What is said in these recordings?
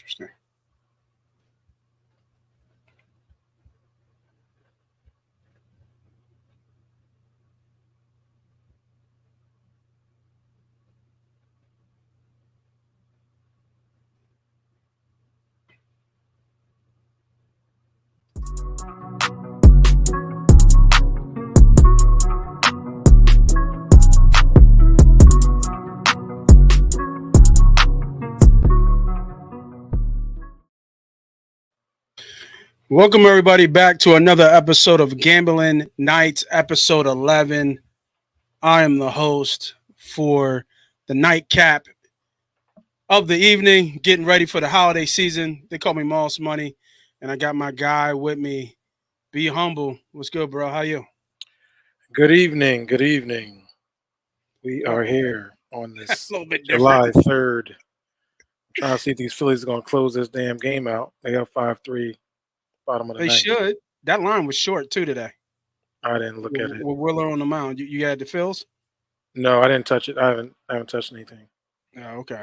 Interesting. Welcome everybody back to another episode of Gambling Nights, episode 11. I am the host for the nightcap of the evening, getting ready for the holiday season. They call me Moss Money, and I got my guy with me. Be humble. What's good, bro? How you? Good evening. Good evening. We Oh, are here on a this little bit different. July 3rd. I'm trying to see if these Phillies are going to close this damn game out. They have 5-3, bottom of the They ninth. should. That line was short too today. I didn't look at it. With Willer on the mound, you had the fills. No, I didn't touch it. I haven't touched anything. Oh, okay.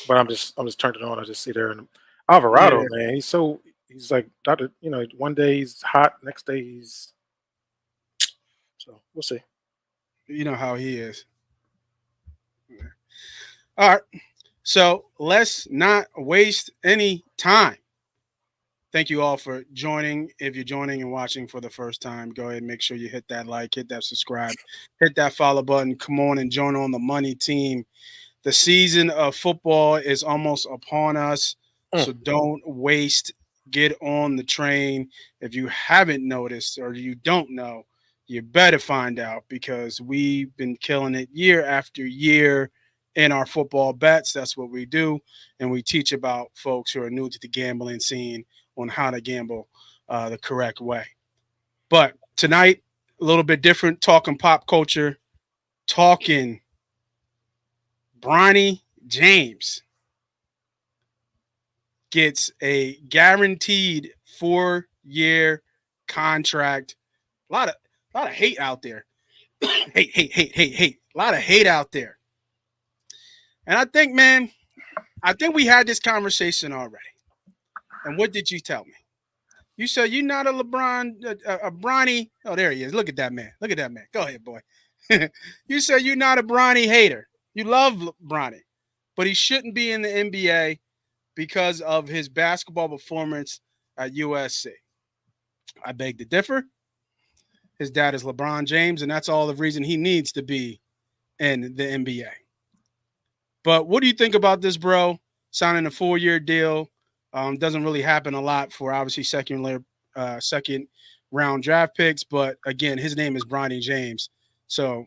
But I'm just turned it on. I just see there. And Yeah, Alvarado, man, he's like Doctor. One day he's hot, next day he's so we'll see. you know how he is. All right. So let's not waste any time. Thank you all for joining. If you're joining and watching for the first time, go ahead and make sure you hit that like, hit that subscribe, hit that follow button. Come on and join on the money team. The season of football is almost upon us, Mm. so don't waste. Get on the train. If you haven't noticed or you don't know, you better find out because we've been killing it year after year in our football bets. That's what we do. And we teach about folks who are new to the gambling scene on how to gamble the correct way. But tonight, a little bit different, talking pop culture, talking Bronny James gets a guaranteed 4-year contract. A lot of hate out there. hate. A lot of hate out there. And I think, man, we had this conversation already. And what did you tell me? You said you're not a LeBron, a Bronny. Oh, there he is. Look at that man. Look at that man. Go ahead, boy. You said you're not a Bronny hater. You love Bronny, but he shouldn't be in the NBA because of his basketball performance at USC. I beg to differ. His dad is LeBron James, and that's all the reason he needs to be in the NBA. But what do you think about this, bro? Signing a 4-year deal doesn't really happen a lot for obviously second round draft picks. But again, his name is Bronny James, so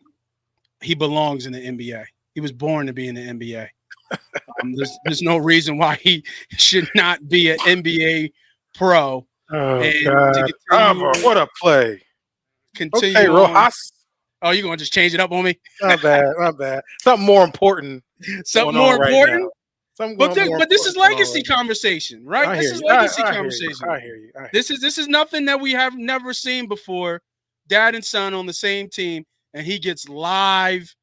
he belongs in the NBA. He was born to be in the NBA. There's no reason why he should not be an NBA pro Oh and to God, what a play! Okay, continue on. Rojas. Oh, you gonna just change it up on me? Not bad, not bad. Something more important Something going more on right now. important? Something But more this is important going on legacy right now. conversation, right? I This hear is you. legacy I hear you. conversation. I hear you. I hear This is nothing that we have never seen before. Dad and son on the same team, and he gets live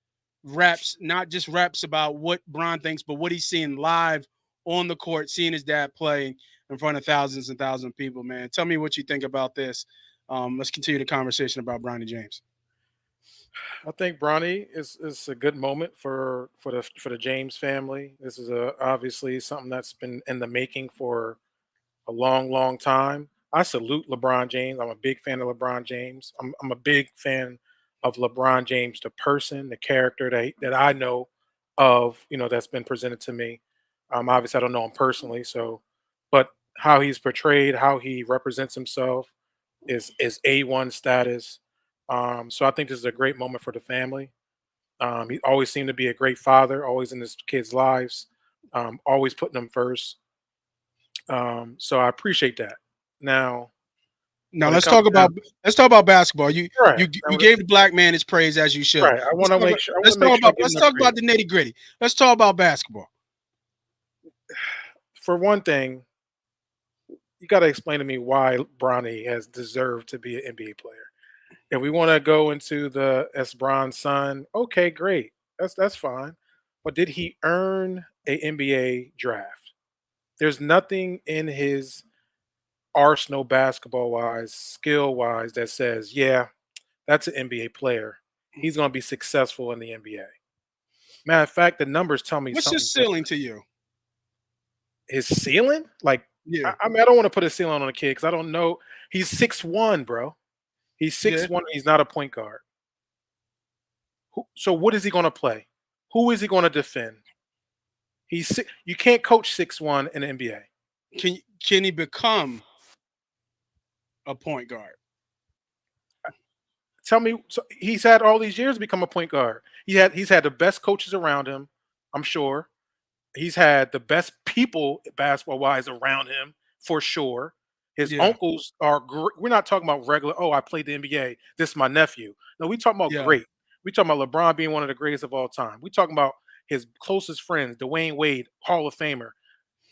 reps, not just reps about what Bron thinks, but what he's seeing live on the court, seeing his dad play in front of thousands and thousands of people. Man, tell me what you think about this. Let's continue the conversation about Bronny James. you. I think Bronny is a good moment for the James family. This is obviously something that's been in the making for a long, long time. I salute LeBron James. I'm a big fan of LeBron James. I'm a big fan of LeBron James, the person, the character that I know of, that's been presented to me. Obviously, I don't know him personally, but how he's portrayed, how he represents himself is A1 status. So I think this is a great moment for the family. He always seemed to be a great father, always in his kids' lives, always putting them first. So I appreciate that. Now, Now when it comes down, let's talk about basketball. You right, you you gave the black man his praise as you should. right, I want to make sure. I want Let's to make talk sure I about give him let's the talk credit. about the nitty gritty. Let's talk about basketball. For one thing, you got to explain to me why Bronny has deserved to be an NBA player. If we want to go into the S. Bron son, okay, great, that's fine. But did he earn a NBA draft? There's nothing in his arsenal basketball wise, skill wise that says, yeah, that's an NBA player. He's going to be successful in the NBA. Matter of fact, the numbers tell me What's something his ceiling different. to you? His ceiling, like, Yeah, I mean, I don't want to put a ceiling on a kid because I don't know. He's 6'1", bro. He's yeah. 6'1". He's not a point guard. So what is he going to play? Who is he going to defend? You can't coach 6'1" in the NBA. Can he become a point guard? Tell me, so he's had all these years to become a point guard. He's had the best coaches around him. I'm sure he's had the best people basketball wise around him for sure. His Yeah, uncles are great. We're not talking about regular. Oh, I played the NBA. This is my nephew. No, we talking about yeah. great. We talking about LeBron being one of the greatest of all time. We talking about his closest friends, Dwayne Wade, Hall of Famer,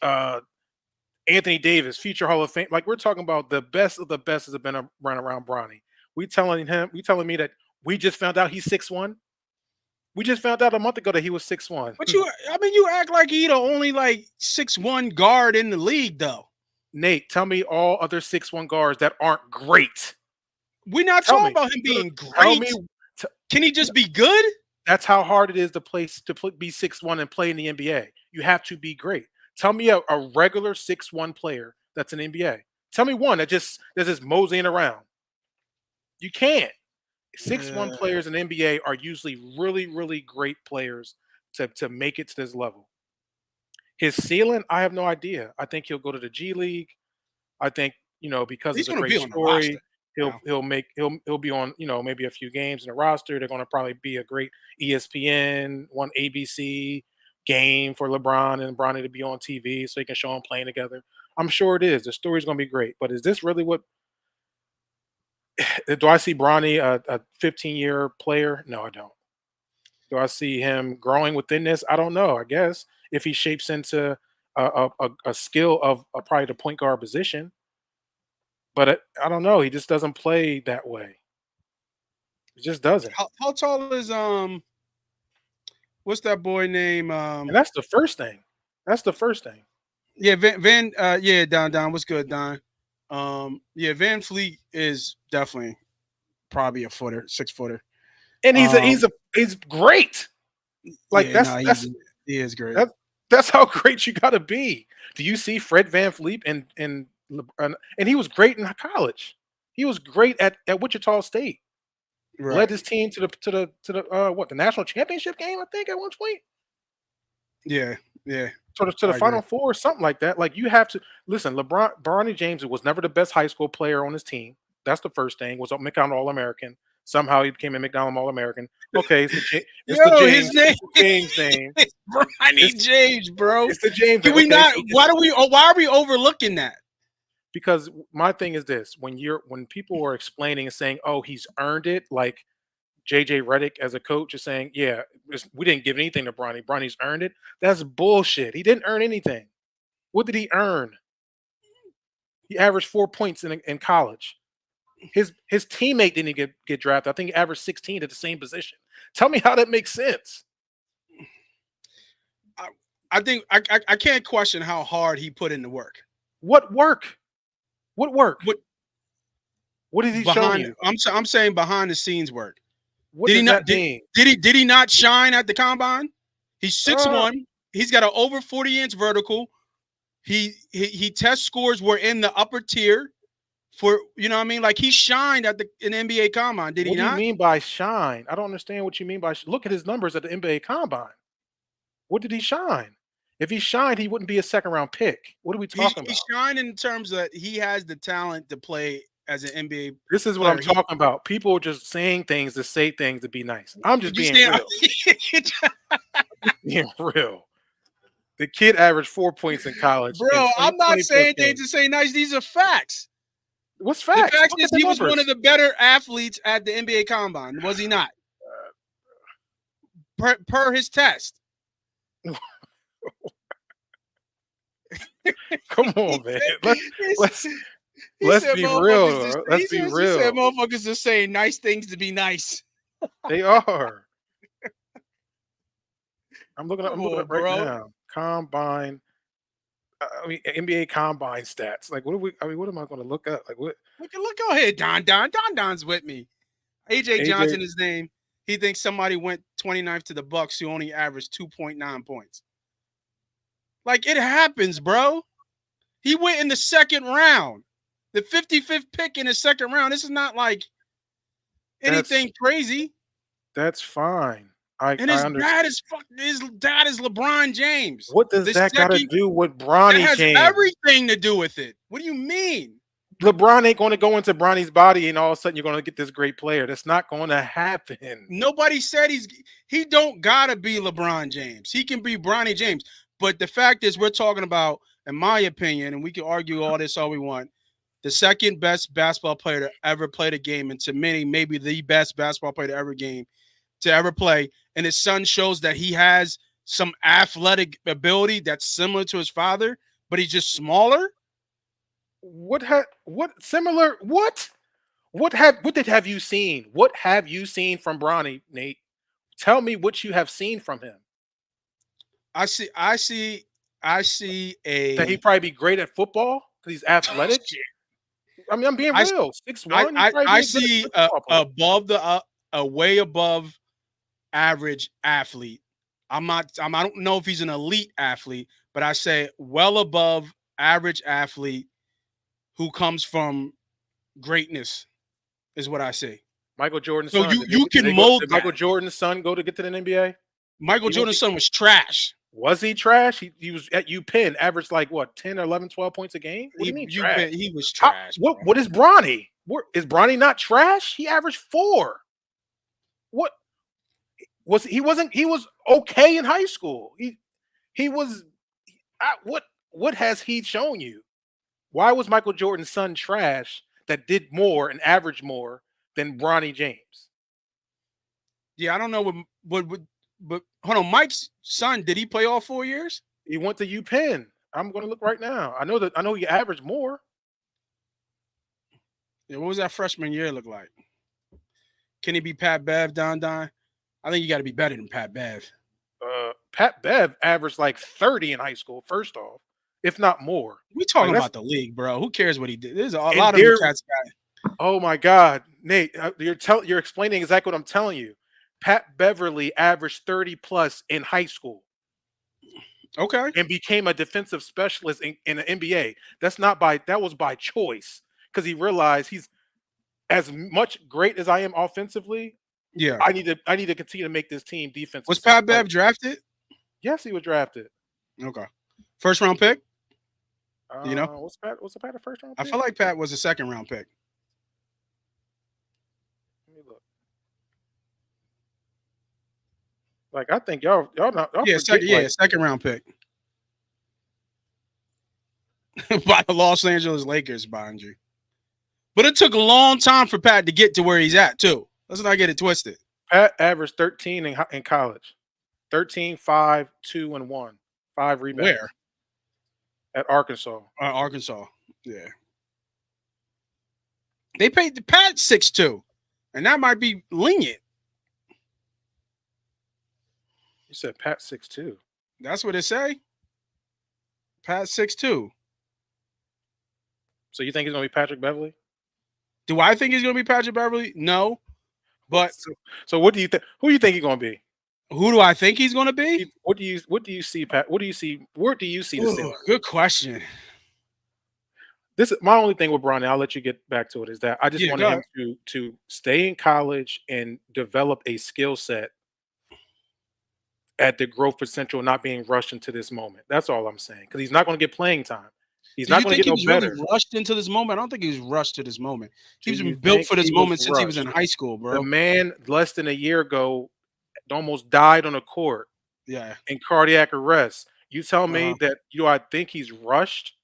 uh, Anthony Davis, future Hall of Fame. Like we're talking about the best of the best that have been run around Bronny. We telling me that we just found out he's 6'1". We just found out a month ago that he was 6'1". But I mean, you act like he the only like 6'1" guard in the league, though. Nate, tell me all other 6'1" guards that aren't great. We're not Tell talking me. about him No, no, being tell me. great. Can he just be good? That's how hard it is to be 6'1" and play in the NBA. You have to be great. Tell me a regular 6'1" player that's in the NBA. Tell me one that's just moseying around. You can't. 6'1" Uh, players in the NBA are usually really, really great players to make it to this level. His ceiling, I have no idea. I think he'll go to the G League. I think, because he's it's a going to great be on the roster story, now. he'll be on, maybe a few games in the roster. They're gonna probably be a great ESPN, one ABC game for LeBron and Bronny to be on TV so they can show them playing together. I'm sure it is. The story's gonna be great. But is this really what do I see Bronny a 15-year player? No, I don't. Do I see him growing within this? I don't know. I guess if he shapes into a skill of probably the point guard position, but I don't know. He just doesn't play that way. He just doesn't. How tall is what's that boy name? And that's the first thing. That's the first thing. Yeah, Van yeah, Don, what's good, Don? Yeah, Van Fleet is definitely probably a footer, 6 footer. And Um, he's great. Like yeah, no, he is great. that that's how great you got to be. Do you see Fred Van Fleet and he was great in college. He was great at Wichita State. Led Right. his team to the national championship game, I think, at one point. Yeah, yeah, To the I agree. final four or something like that. Like you have to listen, Bronny James was never the best high school player on his team. That's the first thing. Was a McDonald All American. Somehow he became a McDonald All American. Okay, it's the Yo, his James. name It's the James name. is Bronny It's James, bro. it's the James Can name. we Okay, not? so Why are we overlooking that? because my thing is this: when people are explaining and saying, "Oh, he's earned it," like JJ Redick as a coach is saying, "Yeah, we didn't give anything to Bronny. Bronny's earned it." That's bullshit. He didn't earn anything. What did he earn? He averaged 4 points in college. His teammate didn't get drafted. I think he averaged 16 at the same position. Tell me how that makes sense. I, I think I can't question how hard he put in the work. What work? What work? What What has he shown behind? you? I'm saying behind the scenes work. What Did he does not? that mean? Did he not shine at the combine? He's six Uh, one. He's got an over 40-inch vertical. He test scores were in the upper tier for what I mean. Like he shined at the in NBA combine. Did he what do you not? mean by shine? I don't understand what you mean by look at his numbers at the NBA combine. What did he shine? If he shined, he wouldn't be a second round pick. What are we talking He about? shined in terms that he has the talent to play as an NBA This is what I'm player. talking about. People are just saying things to say things to be nice. I'm just You being stand, real. Being real. The kid averaged 4 points in college in bro. 20 I'm not 20 plus saying things games. to say nice. These are facts. What's The facts? fact Look is, at the he was one of numbers. the better athletes at the NBA combine. Was he not? Per his test. Come He on, man. said, Let's he let's said be real. motherfuckers just Bro. Let's be he said real. motherfuckers just saying nice things to be nice. They are. I'm looking Come up on, right bro. now. Combine. I mean, NBA combine stats. Like, what are we? I mean, what am I going to look up? Like, what Look, go ahead, Don's with me. AJ AJ? Johnson is name. He thinks somebody went 29th to the Bucks who only averaged 2.9 points. Like it happens, bro. He went in the second round, the 55th pick in the second round. This is not like That's anything crazy. that's fine. I And I his understand. dad is his dad is LeBron James. What does The that got to second do with that Bronny has James? everything to do with it. What do you mean? LeBron ain't going to go into Bronny's body, and all of a sudden you're going to get this great player. That's not going to happen. Nobody said he don't gotta be LeBron James. He can be Bronny James. But the fact is, we're talking about, in my opinion, and we can argue all this all we want, the second best basketball player to ever play the game, and to many, maybe the best basketball player to ever play. And his son shows that he has some athletic ability that's similar to his father, but he's just smaller. What similar what have you seen? What have you seen from Bronny, Nate? Tell me what you have seen from him. I see, I see, I see That he a probably be great at football because he's athletic. shit. I mean, I'm being I real. 6'1", he probably I be a good, see good football player. above a way above average athlete. I don't know if he's an elite athlete, but I say well above average athlete who comes from greatness is what I say. Michael Jordan's So son. you you can Did mold Michael that. Jordan's son go to get to the NBA? Michael He went Jordan's to, son was trash. was he trash? He was at UPenn, averaged like what, 10 or 11, 12 points a game? What do you mean trash? He was How trash, bro. what is Bronny? Is Bronny not trash? He averaged 4. What he was okay in high school. He was what has he shown you? Why was Michael Jordan's son trash that did more and averaged more than Bronny James? Yeah, I don't know but hold on. Mike's son, did he play all 4 years? He went to UPenn. I'm going to look right now. I know he averaged more. Yeah, what was that freshman year look like? Can he be Pat Bev, Don? I think you got to be better than Pat Bev. Pat Bev averaged like 30 in high school, first off, if not more. We Like talking that's about the league, bro. Who cares what he did? There's a and lot of them there. cats got. Oh my God, Nate, you're explaining exactly what I'm telling you. Pat Beverly averaged 30 plus in high school Okay. and became a defensive specialist in the NBA. That was by choice because he realized he's as much great as I am offensively. Yeah. I need to continue to make this team defensive. Was Pat Like, Bev drafted? yes, he was drafted. Okay. First round pick? Do you know? Was Pat a first round I pick? feel like Pat was a second round pick. Let me look. Like I think y'all Yeah, forget like second round pick. By the Los Angeles Lakers, mind you. But it took a long time for Pat to get to where he's at, too. Let's not get it twisted. Pat averaged 13 in college. 13, 5, 2, and 1. 5 rebounds Where? at Arkansas. Arkansas. Yeah. They paid the Pat 6'2", and that might be lenient. You said Pat 6'2". That's what it say. Pat 6'2". So you think he's gonna be Patrick Beverly? Do I think he's going to be Patrick Beverly? No. But So what do you think? Who do you think he's gonna be? who do I think he's going to be? What do you see, Pat? What do you see? Where do you see the Ooh, ceiling? good question. This is my only thing with Bronny. I'll let you get back to it. Is that I just Yeah, wanted go him ahead. to stay in college and develop a skill set at the growth potential, not being rushed into this moment. That's all I'm saying. Because he's not going to get playing time. He's Do not you going to think get he no was really better. rushed into this moment? I don't think he was rushed to this moment. Do He's you been built think for this he was moment since he was in rushed? high school, The bro. man less than a year ago almost died on a court Yeah. in cardiac arrest. You tell me Uh-huh. that I think he's rushed?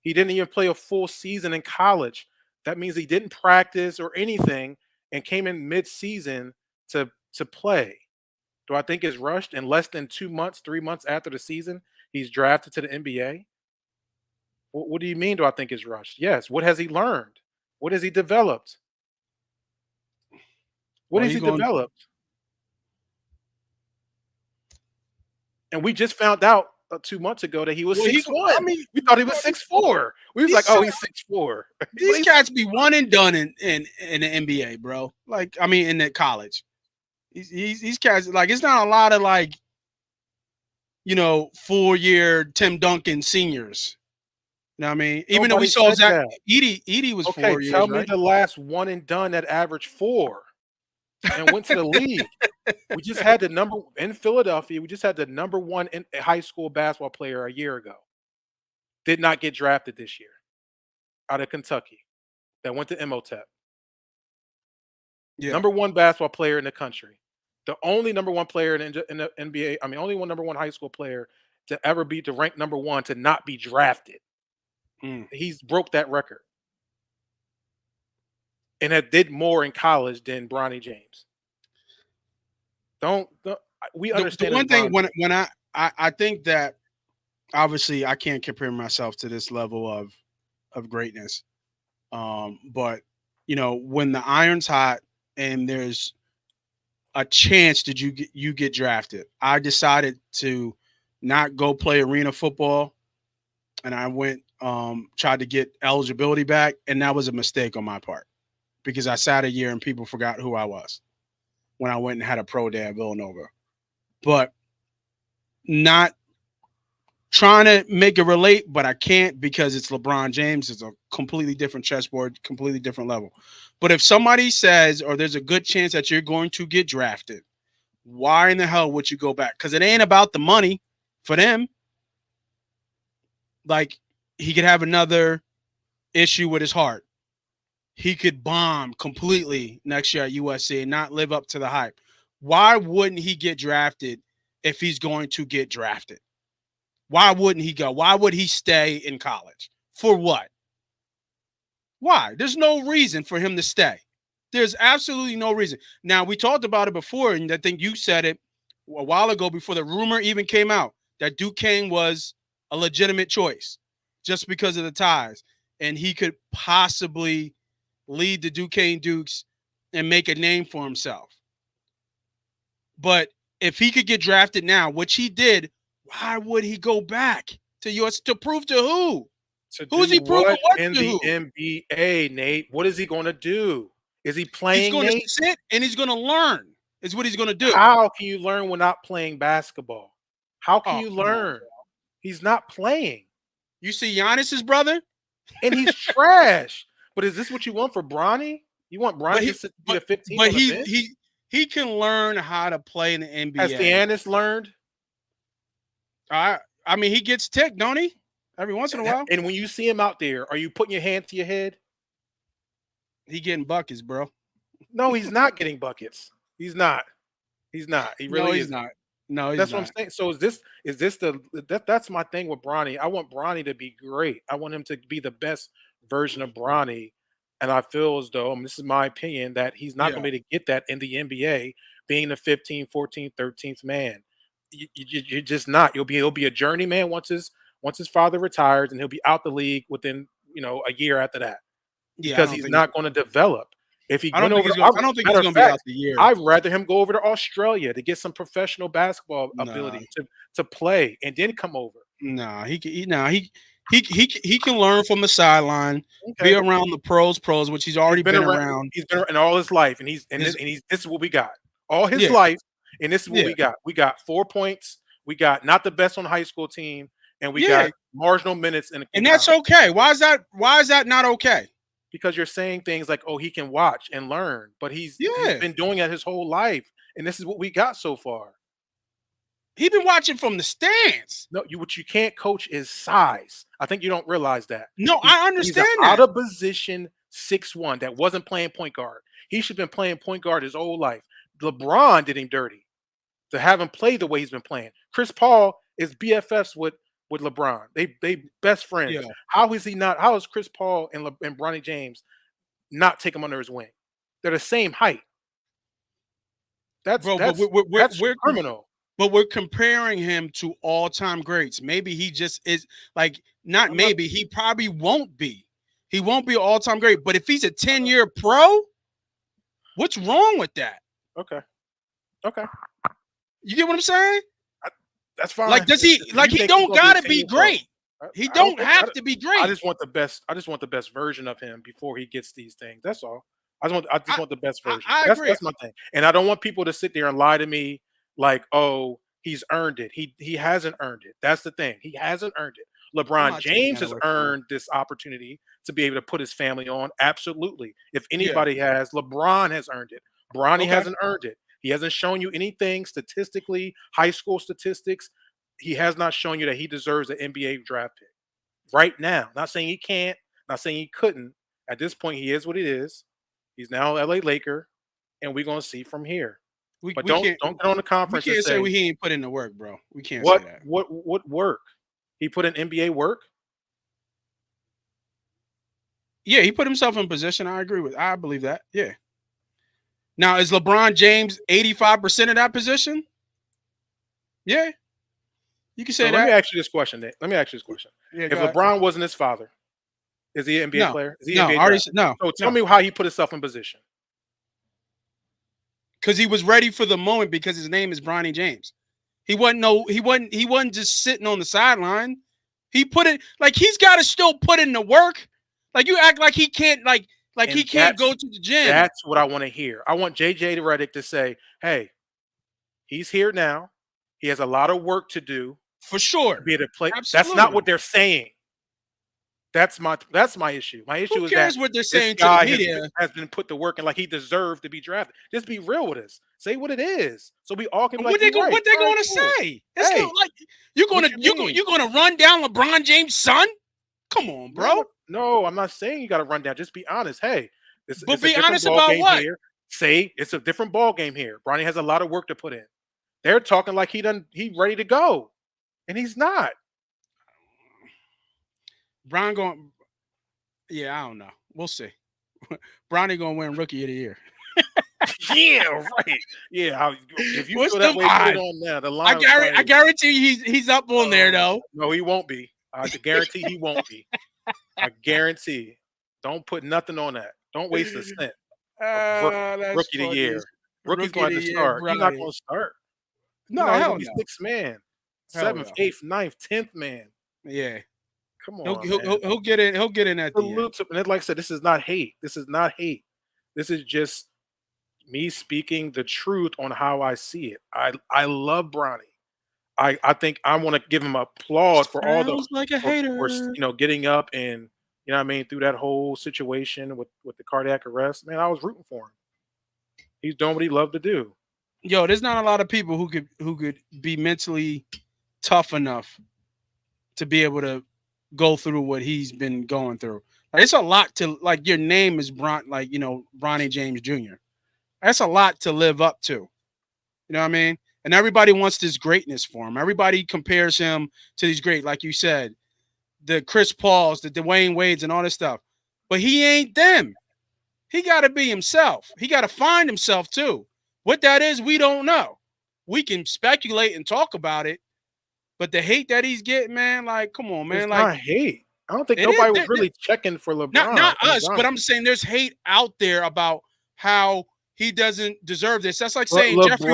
He didn't even play a full season in college. That means he didn't practice or anything and came in mid-season to play. Do I think it's rushed? In less than 2 months, 3 months after the season, he's drafted to the NBA? What do you mean? Do I think it's rushed? Yes. What has he learned? What has he developed? What Well, has he's he going. developed? And we just found out 2 months ago that he was Well, 6'1". mean, We thought he was bro, 6'4". We was like, these "Oh, he's 6'4". But these cats be one and done in the NBA, bro. Like, I mean, in the college. These cats, like, it's not a lot of, like, 4-year Tim Duncan seniors. You know what I mean? Even though we nobody saw said Zach that. Edie was Okay, 4 years, tell me right? the last one and done that averaged 4 and went to the league. We just had the number in Philadelphia. We just had the number one in high school basketball player a year ago. Did not get drafted this year out of Kentucky. That went to Imhotep. Yeah. Number one basketball player in the country. The only number one player in the NBA. I mean, only one number one high school player to ever be the ranked number one to not be drafted. Mm. He's broke that record and had did more in college than Bronny James. Don't we The understand as one thing Bron? when I think that obviously I can't compare myself to this level of greatness. But when the iron's hot and there's a chance that you get drafted, I decided to not go play arena football, and I went tried to get eligibility back, and that was a mistake on my part because I sat a year and people forgot who I was when I went and had a pro day at Villanova. But not trying to make it relate, but I can't because it's LeBron James. It's a completely different chessboard, completely different level. But if somebody says, or there's a good chance that you're going to get drafted, why in the hell would you go back? Because it ain't about the money for them. Like, he could have another issue with his heart. He could bomb completely next year at USC and not live up to the hype. Why wouldn't he get drafted if he's going to get drafted? Why wouldn't he go? Why would he stay in college? For what? Why? There's no reason for him to stay. There's absolutely no reason. Now, we talked about it before, and I think you said it a while ago before the rumor even came out that Duquesne was a legitimate choice just because of the ties. And he could possibly lead the Duquesne Dukes and make a name for himself. But if he could get drafted now, which he did, why would he go back to US to prove to who? To Who's do he proving what what in to the who? NBA, Nate? What is he going to do? Is he He's playing, going to Nate? sit and he's going to learn. Is what he's going to do. How can you learn when not playing basketball? How can Oh, you come on. learn? He's not playing, You see Giannis's brother, and he's trash. But is this what you want for Bronny? You want but Bronny he just to be but a 15th but on the bench? he can learn how to play in the Has NBA. Theanis learned? I mean, he gets ticked, don't he? Every once in a while, And when you see him out there, are you putting your hand to your head? he getting buckets, bro. No, he's not getting buckets. He's not. He's not. He No, really he's isn't. not. No, he's That's what I'm not. saying. So is this that's my thing with Bronny. I want Bronny to be great. I want him to be the best version of Bronny. And I feel as though, and this is my opinion, that he's not going Yeah, to be able to get that in the NBA, being the 15th, 14th, 13th man. You're just not. He'll be a journeyman once his father retires, and he'll be out the league within a year after that yeah. because he's not going to develop. If he went over to, I don't think matter he's of gonna be out fact, the year. I'd rather him go over to Australia to get some professional basketball Nah, ability to play and then come over. nah. He can. Nah, he can learn from the sideline, be Okay, around the pros, which he's already been around. He's been around all his life, and His this is what we got all his yeah, life, and this is what yeah, we got. We got 4 points. We got not the best on the high school team, and we yeah, got marginal minutes in and that's college. okay. Why is that? Why is that not okay? Because you're saying things like, "Oh, he can watch and learn," but he's Yeah, been doing it his whole life, and this is what we got so far. he been watching from the stands. No, what you can't coach is size. I think you don't realize that. No, He's I he's an understand out that. of position 6'1" that wasn't playing point guard. He should have been playing point guard his whole life. LeBron did him dirty to have him play the way he's been playing. Chris Paul is BFFs with LeBron. They best Yeah, friends. How is he not? How is Chris Paul and Bronny James not take him under his wing? They're the same height. That's bro. But that's that's criminal. we're comparing him to all time greats. Maybe he just is like not. I'm not Maybe he probably won't be. He won't be all time great. But if he's a 10-year pro, what's wrong with that? okay. Okay. You get what I'm saying? That's Like, fine. does he If like you he think he's don't gonna be a gotta be team pro, great. He I don't don't think. have to be I great. just want the best. I just want the best version of him before he gets these things. That's all. I just I want the best I, version. I That's agree. that's my thing. And I don't want people to sit there and lie to me like, oh, he's earned it. He hasn't earned it. That's the thing. He hasn't earned it. I'm LeBron not taking James that has away from him. earned this opportunity to be able to put his family on. Absolutely. If Yeah. anybody has, LeBron has earned it. Bronny Okay. hasn't earned it. He hasn't shown you anything statistically, high school statistics. He has not shown you that he deserves an NBA draft pick right now. Not saying he can't, not saying he couldn't. At this point, he is what he is. He's now LA Laker, and we're gonna see from here. We But we can't don't get on the we conference and can't say say he ain't put in the work, bro. We can't say that. what work. He put in NBA work. Yeah, he put himself in position. I agree with. I believe that. Yeah. Now is LeBron James 85% of that position? Yeah, you can So say let me that. ask you this question. Nick. Let me ask you this question. Yeah, If go ahead. LeBron wasn't his father, is he an NBA No, player? Is he no, NBA I already draft? said no, So tell no, me how he put himself in position. because he was ready for the moment because his name is Bronny James. He wasn't just sitting on the sideline. He put it like he's got to still put in the work. Like you act like he can't like he And can't go to the gym that's what I want to hear. I want JJ Redick to say, "Hey, he's here now. He has a lot of work to do for to sure. be able to play." That's not what Absolutely. they're saying. That's my issue. My Who issue is that cares what they're this saying to the guy media? has been put to work and like he deserved to be drafted. Just be real with us. Say what it is, so we all can be like, "You're right. What they All right, going to cool." say? It's not Hey, like you're what gonna you you go, mean? you're gonna run down LeBron James' son. Come on, No, bro. no, I'm not saying you got to run down. Just be honest. Hey, But it's a be different honest ball about game what? here. Say it's a different ball game here. Bronny has a lot of work to put in. They're talking like he ready to go, and he's not. Brian going. Yeah, I don't know. We'll see. Bronny gonna win Rookie of the Year. Yeah, right. Yeah, if you What's feel the that way, put it odds? on now. The Lions I probably guarantee you he's up on there though. no, he won't be. I guarantee he won't be. I guarantee. Don't put nothing on that. Don't waste a cent of That's rookie of the funny. year. Rookie's Rookie of going to the have to Year, start. He's not Bronny. going to start. No, He's hell going to be no. sixth man, Hell seventh, no. eighth, ninth, 10th man. Yeah. Come He'll, on, he'll, man. he'll, he'll get in. He'll get in at the end. Salute to, and like I said, this is not hate. This is not hate. This is just me speaking the truth on how I see it. I love Bronny. I think I want to give him applaud for all the Sounds like a for hater. getting up and what I mean through that whole situation with the cardiac arrest. Man, I was rooting for him. He's doing what he loved to do. Yo, there's not a lot of people who could be mentally tough enough to be able to go through what he's been going through. Like, it's a lot to like. Your name is Bronny James Jr. That's a lot to live up to. You know what I mean? And everybody wants this greatness for him. Everybody compares him to these great, like you said, the Chris Pauls, the Dwayne Wades, and all this stuff. But he ain't them. He got to be himself. He got to find himself too. What that is, we don't know. We can speculate and talk about it, but the hate that he's getting, man, like, come on, It's man, like not hate. I don't think it is. nobody was really checking for LeBron Not and us, but Bronny. I'm saying there's hate out there about how he doesn't deserve this. That's like But saying Jeffrey.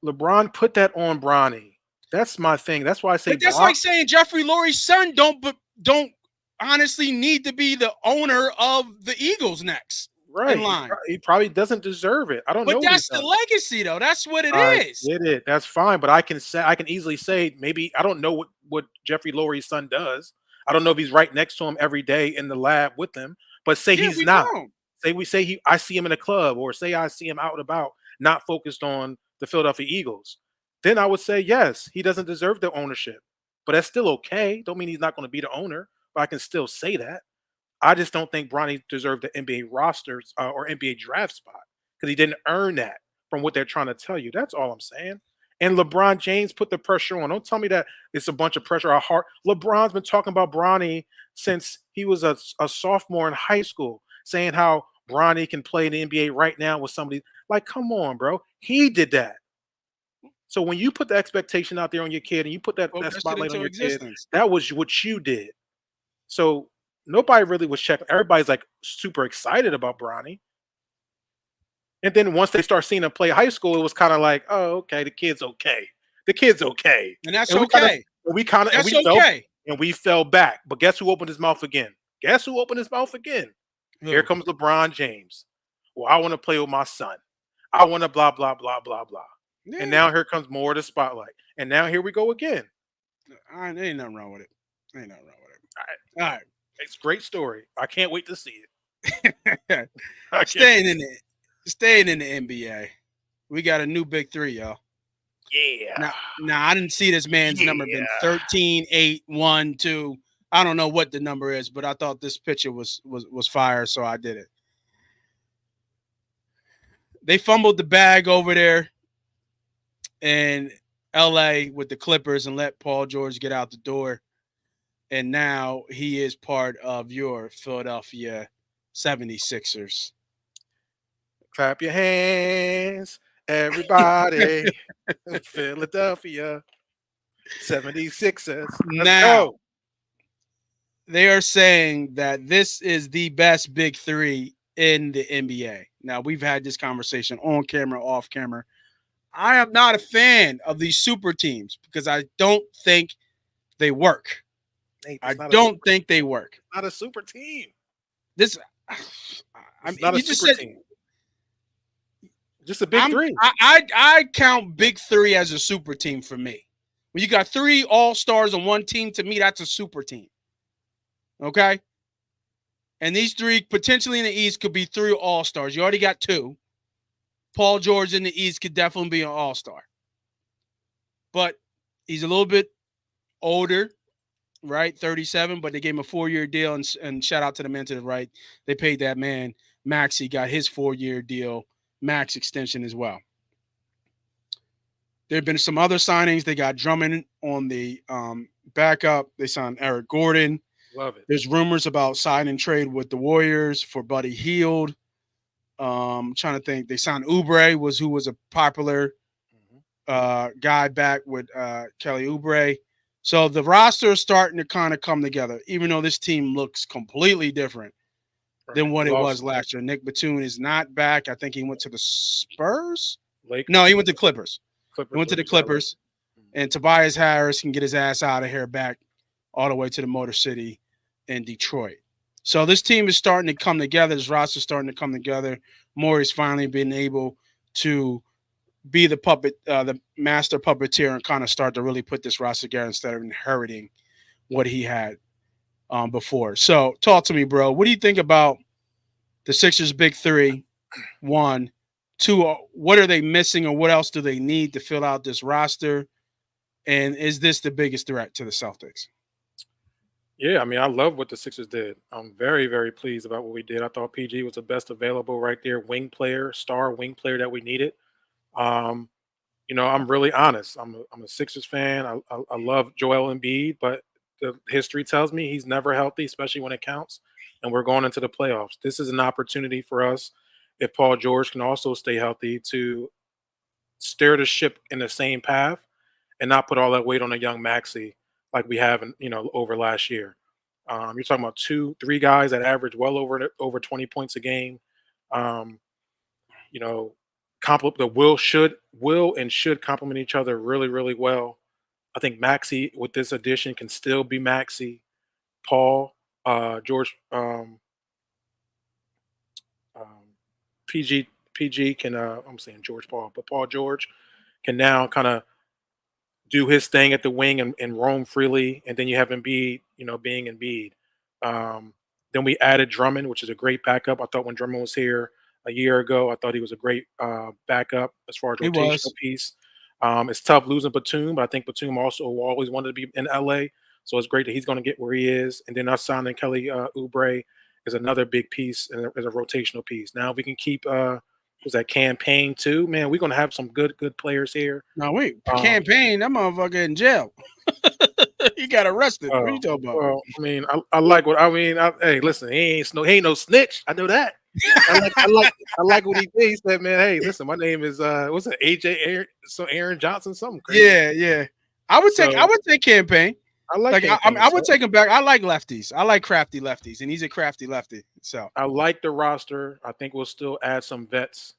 LeBron put that on Bronny. That's my thing. That's why I say But that's Bron. like saying Jeffrey Lurie's son don't honestly need to be the owner of the Eagles next in Right. line. He probably doesn't deserve it. I don't But know what he's that's the done. legacy, though. That's what it I is. get it. That's fine. But I can easily say maybe I don't know what Jeffrey Lurie's son does. I don't know if he's right next to him every day in the lab with him. But say Yeah, he's we not. don't. Say I see him in a club, or say I see him out and about, not focused on the Philadelphia Eagles. Then I would say yes, he doesn't deserve the ownership. But that's still okay. Don't mean he's not going to be the owner. But I can still say that. I just don't think Bronny deserved the NBA rosters or NBA draft spot because he didn't earn that from what they're trying to tell you. That's all I'm saying. And LeBron James put the pressure on. Don't tell me that it's a bunch of pressure. Our heart. LeBron's been talking about Bronny since he was a sophomore in high school, saying how Bronny can play in the NBA right now with somebody. Like, come on, bro. He did that. So when you put the expectation out there on your kid and you put Spoke that that shit spotlight on into your kid, existence. that was what you did. So nobody really was checking. Everybody's like super excited about Bronny. And then once they start seeing him play high school, it was kind of like, oh, okay, the kid's okay. The kid's okay. And that's And we kind of, okay. and That's we fell, okay. back. But guess who opened his mouth again? Guess who opened his mouth again? Here Who? comes LeBron James. Well, I want to play with my son. I want to blah blah blah blah blah. And Yeah. now here comes more of the spotlight. And now here we go again. Ain't nothing wrong with it. Ain't nothing wrong All right, with it. it's a great story. I can't wait to see it. All right. I can't staying wait. in the staying in the NBA. We got a new big three, y'all. Yeah, Now I didn't see this man's number been yeah. 13, 8, 1, 2. I don't know what the number is, but I thought this picture was fire, so I did it. They fumbled the bag over there in LA with the Clippers and let Paul George get out the door. And now he is part of your Philadelphia 76ers. Clap your hands, everybody. Philadelphia 76ers. Let's Now, go. they are saying that this is the best big three in the NBA. Now, we've had this conversation on camera, off camera. I am not a fan of these super teams because I don't think they work. Nate, I it's not a don't super think they team. work. It's not a super team. This, I It's mean, not a you just super said team. Just a big three. I count Big Three as a super team for me. When you got three all stars on one team, to me that's a super team. Okay, and these three potentially in the East could be three all stars. You already got two. Paul George in the East could definitely be an all star, but he's a little bit older, right? 37, but they gave him a 4-year deal, and shout out to the man to the right. They paid that man max. He got his 4-year deal, max extension as well. There have been some other signings. They got Drummond on the backup. They signed Eric Gordon. Love it. There's rumors about sign and trade with the Warriors for Buddy Hield. Trying to think. They signed Oubre, who was a popular Mhm. guy back with Kelly Oubre. So the roster is starting to kind of come together, even though this team looks completely different Right. than what We it lost was last year. Nick Batum is not back. I think he went to the Spurs. No, Lakers, he went to the Clippers. He Clippers, went to the Lakers, LA. Clippers. And Tobias Harris can get his ass out of here back all the way to the Motor City in Detroit. So this team is starting to come together. This roster is starting to come together. Maury's finally been able to be the puppet, the master puppeteer, and kind of start to really put this roster together instead of inheriting what he had before. So talk to me, bro. What do you think about the Sixers' big three? One, two. What are they missing, or what else do they need to fill out this roster? And is this the biggest threat to the Celtics? Yeah, I mean, I love what the Sixers did. I'm very, very pleased about what we did. I thought PG was the best available right there, wing player, star wing player that we needed. Um, I'm really honest. I'm a Sixers fan. I love Joel Embiid, but the history tells me he's never healthy, especially when it counts. And we're going into the playoffs. This is an opportunity for us, if Paul George can also stay healthy, to steer the ship in the same path and not put all that weight on a young Maxi like we have, over last year. You're talking about 2, 3 guys that average well over 20 points a game. Um, you know, the will and should complement each other really, really well. I think Maxi with this addition can still be Maxi. Paul, George, um, PG can. I'm saying George Paul, but Paul George can now kind of do his thing at the wing and roam freely. And then you have Embiid, being Embiid. Um, then we added Drummond, which is a great backup. I thought when Drummond was here a year ago, I thought he was a great backup as far as It rotational was. piece. It's tough losing Batum, but I think Batum also always wanted to be in LA. So it's great that he's going to get where he is. And then us signing Kelly Oubre is another big piece and as a rotational piece. Now we can keep was that campaign too. Man, we're going to have some good players here. No, wait. Um, Campaign, that motherfucker in jail. He got arrested. What are you Oh, talking about? well, I mean, I like what I mean. Hey, listen, he ain't no snitch. I know that. I like what he did. He said, "Man, hey, listen, my name is what's it, AJ Aaron Johnson, something crazy." Yeah, yeah. I So would take campaign. I like Like campaign. I would So take him back. I like lefties. I like crafty lefties, and he's a crafty lefty. So I like the roster. I think we'll still add some vets.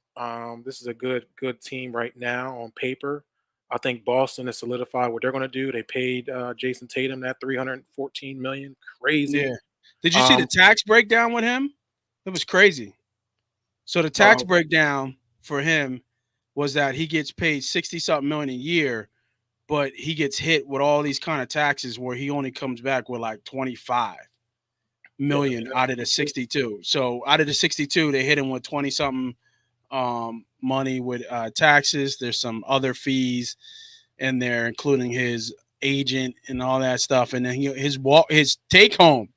This is a good team right now on paper. I think Boston has solidified what they're going to do. They paid Jason Tatum that 314 million. Crazy. Yeah. Did you see the Um, tax breakdown with him? It was crazy. So the tax uh, breakdown for him was that he gets paid 60 something million a year, but he gets hit with all these kind of taxes where he only comes back with like 25 yeah, I million mean, out of the 62. So out of the 62, they hit him with 20 something money with taxes. There's some other fees in there, including his agent and all that stuff. And then his take home.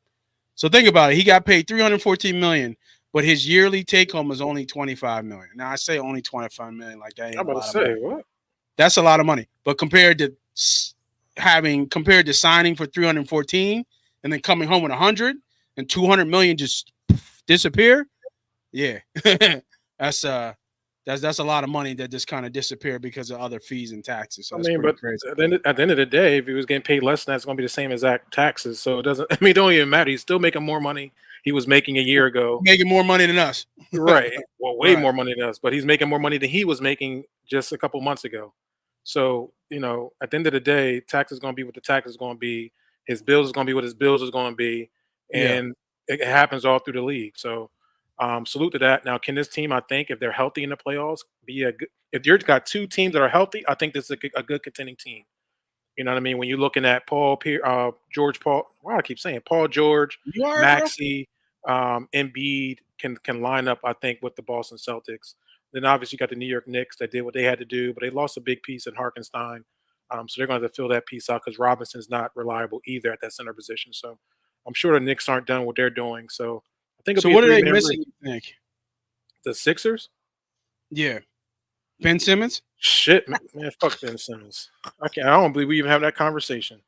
So think about it. He got paid 314 million, but his yearly take home is only 25 million. Now I say only 25 million, like that I'm ain't a about to lot of money. say what? That's a lot of money. But compared to signing for 314 and then coming home with 100 and 200 million just disappear, yeah. that's that's a lot of money that just kind of disappeared because of other fees and taxes. So I that's mean, pretty but crazy. at the end of the day, if he was getting paid less than that, it's going to be the same exact taxes. So it doesn't. I mean, it don't even matter. He's still making more money he was making a year ago. Making more money than us. Right. Well, way Right. more money than us, but he's making more money than he was making just a couple months ago. So, at the end of the day, tax is going to be what the tax is going to be. His bills is going to be what his bills is going to be. Yeah. And it happens all through the league. So, salute to that. Now, can this team, I think, if they're healthy in the playoffs, be a good, if you've got two teams that are healthy, I think this is a good contending team. You know what I mean? When you're looking at George Paul, why I keep saying Paul George, You all right, bro? Maxey, Embiid can line up, I think, with the Boston Celtics. Then obviously you got the New York Knicks that did what they had to do, but they lost a big piece in Harkenstein. So they're going to have to fill that piece out because Robinson's not reliable either at that center position. So I'm sure the Knicks aren't done what they're doing. So I think it'll So be a what are they three-man race. missing, you think? The Sixers? Yeah. Ben Simmons? Shit, man, fuck Ben Simmons. I can't. I don't believe we even have that conversation.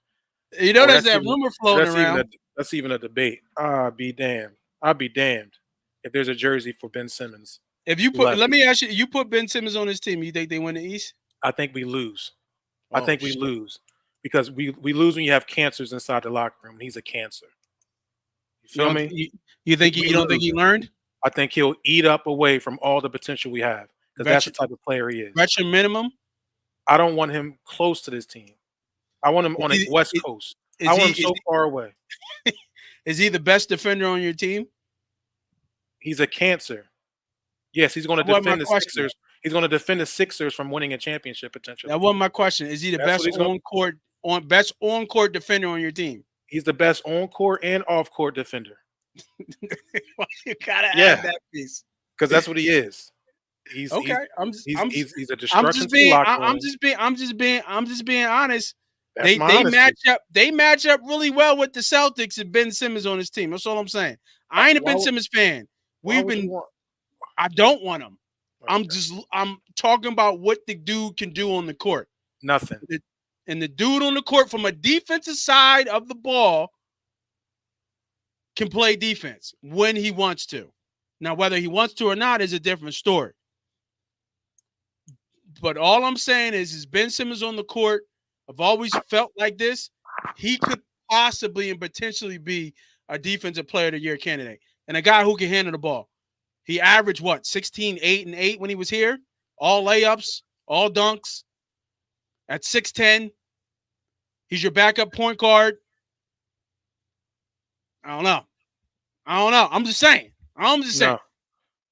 You know, Or there's that's that even rumor floating that's even a around. that's even a debate. Ah, be damned. I'll be damned if there's a jersey for Ben Simmons If you put, left. let me ask you, you put Ben Simmons on his team, you think they win the East? I think we lose. I Oh think we shit! lose because we lose when you have cancers inside the locker room. He's a cancer. You You feel don't me? you think We you don't think lose. he learned I think he'll eat up away from all the potential we have because that's the veteran type of player he is. veteran minimum? I don't want him close to this team. I want him Is on the he West Coast. I is want he him is so far away. he, is he the best defender on your team? He's a cancer. Yes, he's going to That wasn't my defend the question. Sixers. He's going to defend the Sixers from winning a championship potentially. That wasn't my question. Is he the That's best what he's going. best on court defender on your team? He's the best on court and off court defender. Why you gotta add Yeah, that piece? because that's what he is. He's he's Okay, he's a destruction to the locker room. I'm just being honest. That's my They match honesty. up. They match up really well with the Celtics and Ben Simmons on his team. That's all I'm saying. I ain't a Why Ben Simmons fan. why We've would you been. want? I don't want him. Okay, I'm talking about what the dude can do on the court. nothing. And the dude on the court from a defensive side of the ball can play defense when he wants to. Now, whether he wants to or not is a different story. But all I'm saying is Ben Simmons on the court. I've always felt like this. He could possibly and potentially be a defensive player of the year candidate and a guy who can handle the ball. He averaged what, 16, 8, and 8 when he was here? All layups, all dunks at 6'10. He's your backup point guard. I don't know. I'm just saying. I'm just saying. No,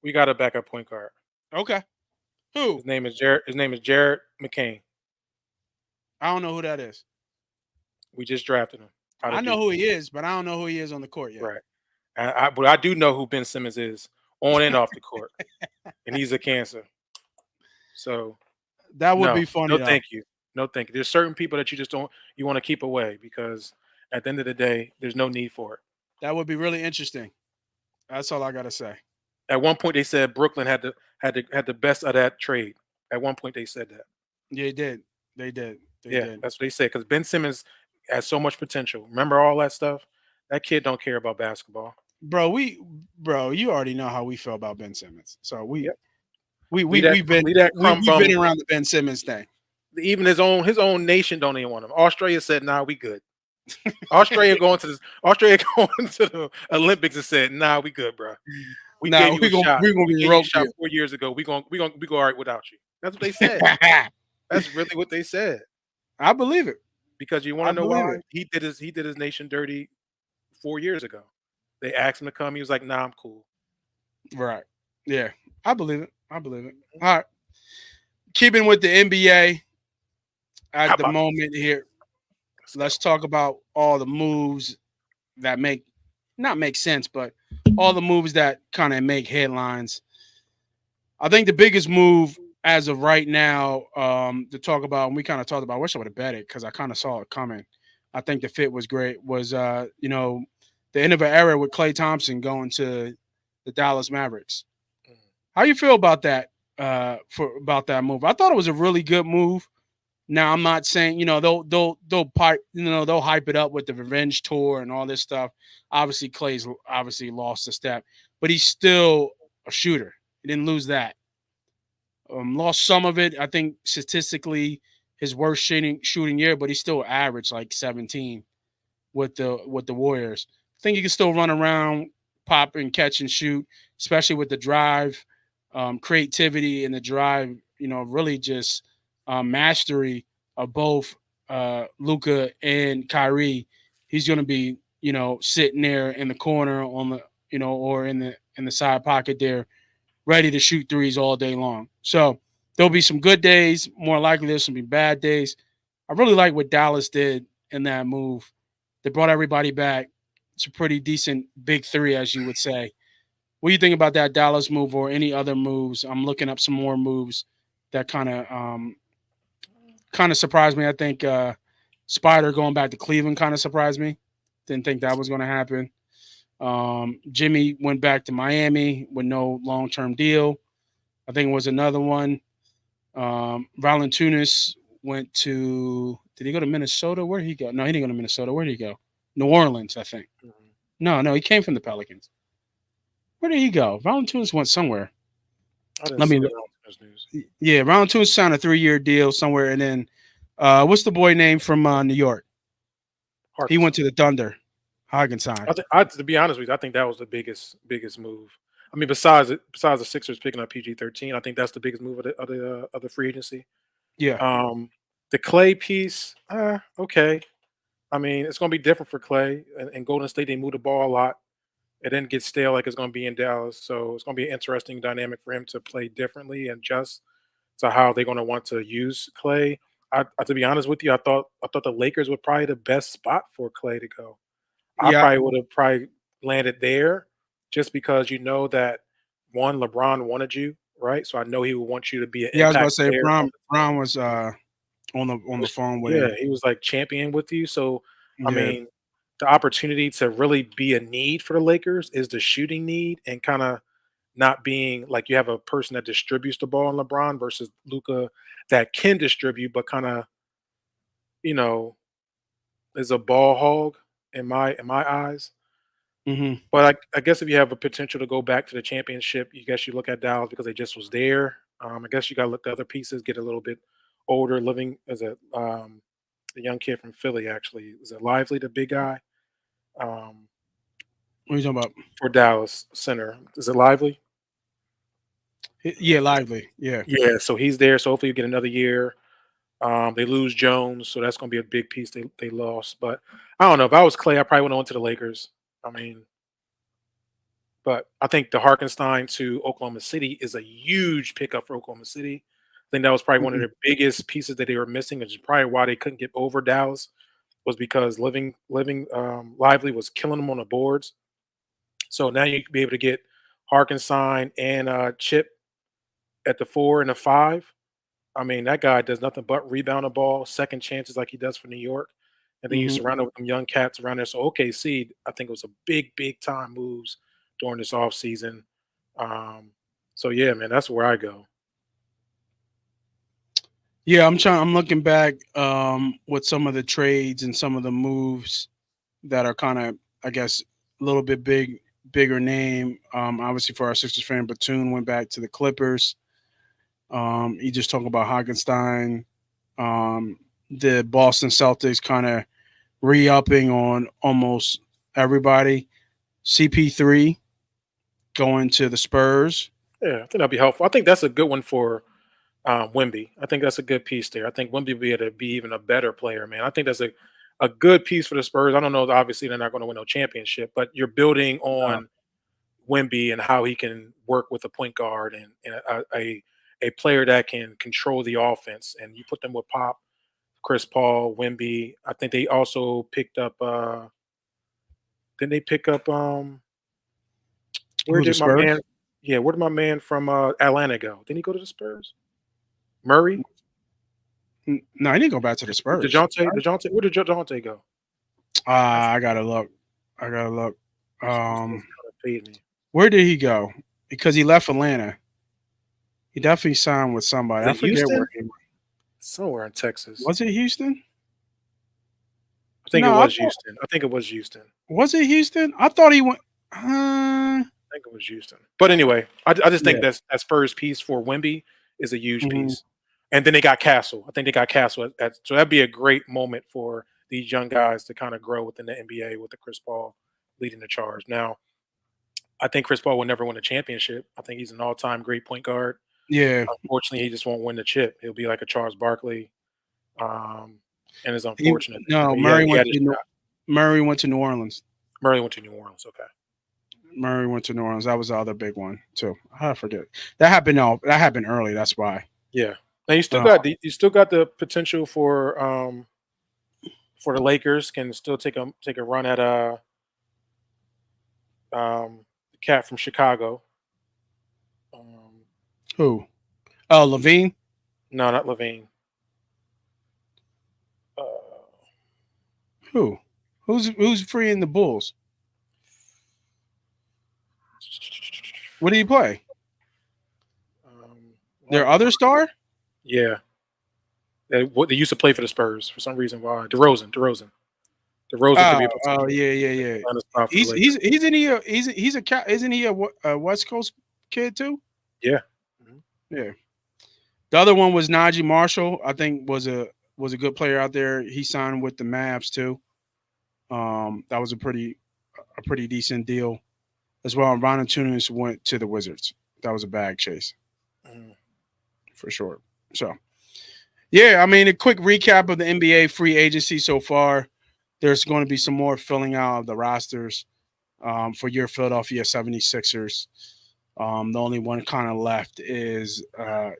we got a backup point guard. Okay. Who? His name is Jared McCain. I don't know who that is. We just drafted him out I of know Duke. who he is, but I don't know who he is on the court yet. Right. But I do know who Ben Simmons is on and off the court, and he's a cancer. So That would no, be funny no, though. thank you, no, thank you. There's certain people that you just don't you want to keep away because at the end of the day, there's no need for it. That would be really interesting. That's all I gotta say. At one point, they said Brooklyn had the best of that trade. At one point, they said that. Yeah, they did. They did. They Yeah, did. that's what they said because Ben Simmons has so much potential. Remember all that stuff? That kid don't care about basketball. Bro, you already know how we feel about Ben Simmons. So Yep. we've Leave that crumb been bum. around the Ben Simmons thing. Even his own nation don't even want him. Australia said, "Nah, we good." Australia going to the Olympics and said, "Nah, we good, bro. We Now gave you a shot. we gonna We be gave you a roped shot here. 4 years ago. We go all right without you." That's what they said. That's really what they said. I believe it. Because you want I to know believe why? it. He did his nation dirty 4 years ago. They asked him to come. He was like, "Nah, I'm cool." Right. Yeah. I believe it. I believe it. All right. Keeping with the NBA How at the about this? moment here, Let's let's go. talk about all the moves that make not make sense, but all the moves that kind of make headlines. I think the biggest move as of right now to talk about, and we kind of talked about, I wish I would have bet it because I kind of saw it coming. I think the fit was great. Was the end of an era with Klay Thompson going to the Dallas Mavericks. Mm. How you feel about that? For about that move, I thought it was a really good move. Now I'm not saying they'll pipe they'll hype it up with the revenge tour and all this stuff. Obviously, Clay's obviously lost a step, but he's still a shooter. He didn't lose that. Lost some of it. I think statistically his worst shooting year, but he still averaged like 17 with the Warriors. I think he can still run around, pop and catch and shoot, especially with the drive, creativity and the drive. Really just mastery of both Luca and Kyrie. He's going to be sitting there in the corner on the or in the side pocket there ready to shoot threes all day long. So there'll be some good days. More likely, there's some bad days. I really like what Dallas did in that move. They brought everybody back. It's a pretty decent big three, as you would say. What do you think about that Dallas move or any other moves? I'm looking up some more moves that kind of surprised me. I think Spider going back to Cleveland kind of surprised me. Didn't think that was going to happen. Jimmy went back to Miami with no long term deal. I think it was another one. Valanciunas went to. Did he go to Minnesota? Where did he go? No, he didn't go to Minnesota. Where did he go? New Orleans, I think. Mhm. No, no, he came from the Pelicans. Where did he go? Valanciunas went somewhere. I didn't Let me see the look. Valentine's news. Yeah, Valanciunas signed a 3-year deal somewhere, and then what's the boy name from New York? He went to Harkenstein. the Thunder. Hagenstein. To be honest with you, I think that was the biggest move. I mean, besides the Sixers picking up PG-13, I think that's the biggest move of the free agency. Yeah, The Clay piece, okay. I mean, it's going to be different for Clay. And Golden State, they move the ball a lot. It didn't get stale like it's going to be in Dallas. So it's going to be an interesting dynamic for him to play differently and just to how they're going to want to use Clay. To be honest with you, I thought the Lakers were probably the best spot for Clay to go. I yeah, probably would have probably landed there just because you know that one, LeBron wanted you, right? So I know he would want you to be an yeah. I was about impact to say player on Brown. the team. Brown was on the phone with Yeah, him. he was like champion with you. So I Yeah, mean, the opportunity to really be a need for the Lakers is the shooting need and kind of not being like you have a person that distributes the ball in LeBron versus Luca that can distribute, but kind of you know is a ball hog in my eyes. hmm But I guess if you have a potential to go back to the championship, you guess you look at Dallas because they just was there. I guess you got to look at other pieces, get a little bit older, living as the young kid from Philly. Actually, is it Lively, the big guy um, What are you talking about? for Dallas center? Is it Lively? Yeah, lively. Yeah, Yeah, so he's there. So hopefully you get another year. They lose Jones, so that's going to be a big piece they lost. But I don't know. If I was Clay, I probably would have went to the Lakers. I mean, but I think the Harkenstein to Oklahoma City is a huge pickup for Oklahoma City. I think that was probably one of hmm the biggest pieces that they were missing, which is probably why they couldn't get over Dallas, was because living lively was killing them on the boards. So now you can be able to get Harkenstein and Chip at the 4 and the 5. I mean, that guy does nothing but rebound the ball, second chances like he does for New York. And then you hmm surround it with them young cats around there. So OKC, I think it was a big time moves during this offseason. Um, so yeah, man, that's where I go. Yeah, I'm looking back with some of the trades and some of the moves that are kind of, I guess, a little bit bigger name. Obviously for our Sixers fan, Batum went back to the Clippers. You just talk about Hagenstein. Um, the Boston Celtics kind of re-upping on almost everybody. CP3 going to the Spurs. Yeah, I think that'd be helpful. I think that's a good one for Wemby. I think that's a good piece there. I think Wemby will be able to be even a better player, man. I think that's a good piece for the Spurs. I don't know. Obviously, they're not going to win no championship, but you're building No. on Wemby and how he can work with a point guard and a player that can control the offense. And you put them with Pop, Chris Paul, Wemby. I think they also picked up. Didn't they pick up? Where Who, the did my man? Spurs? Yeah, where did my man from Atlanta go? Didn't he go to the Spurs? Murray, No, I didn't go back to the Spurs. Dejounte. Where did Dejounte go? I gotta look. I gotta look. This kind of fade me. Where did he go? Because he left Atlanta. He definitely signed with somebody. Was I it forget where Houston? he went. Somewhere in Texas. Was it Houston? I think it No, I was thought Houston. I think it was Houston. was it Houston? I thought he went. I think it was Houston. But anyway, I just think Yeah. that Spurs piece for Wemby is a huge Mhm. piece. And then they got Castle. I think they got Castle so that'd be a great moment for these young guys to kind of grow within the NBA with the Chris Paul leading the charge. Now, I think Chris Paul will never win a championship. I think he's an all-time great point guard. Yeah. Unfortunately, he just won't win the chip. He'll be like a Charles Barkley. And it's He unfortunate. I no mean, Murray he went had his to shot. Murray went to New Orleans. Murray went to New Orleans. Okay. Murray went to New Orleans. That was the other big one too. I forget. That happened. No, that happened early. That's why. Yeah. Now Uh, you still got the potential for the Lakers can still take a run at the cat from Chicago. Um, who? Oh, Levine. no, not Levine. Uh, Who? Who's free in the Bulls? What do you play? why Their am I other star? Yeah, they used to play for the Spurs for some reason. Why? DeRozan could Oh, be a oh potential yeah, yeah, yeah. landing spot for the He's Lakers. he's isn't he isn't he a West Coast kid too? Yeah. Mhm. Yeah. The other one was Najee Marshall. I think was a good player out there. He signed with the Mavs too. That was a pretty decent deal as well. And Ron Tunis went to the Wizards. That was a bag chase Mhm. for sure. So yeah, I mean a quick recap of the NBA free agency so far. There's going to be some more filling out of the rosters for your Philadelphia 76ers. The only one kind of left is, I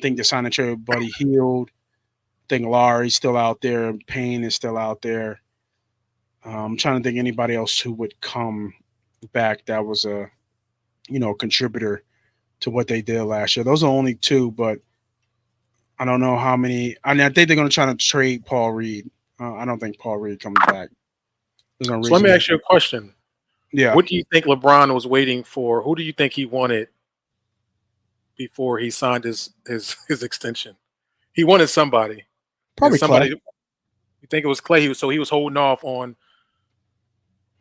think the sign and trade Buddy Hield. I think Larry's still out there. Payne is still out there. I'm trying to think anybody else who would come back that was a, contributor to what they did last year. Those are only two, but I don't know how many. I mean, I think they're going to try to trade Paul Reed. I don't think Paul Reed comes back. There's no So let reason me that. ask you a question. Yeah, What do you think LeBron was waiting for? Who do you think he wanted before he signed his extension? He wanted somebody, and probably somebody. Clay. You think it was Clay? So he was holding off on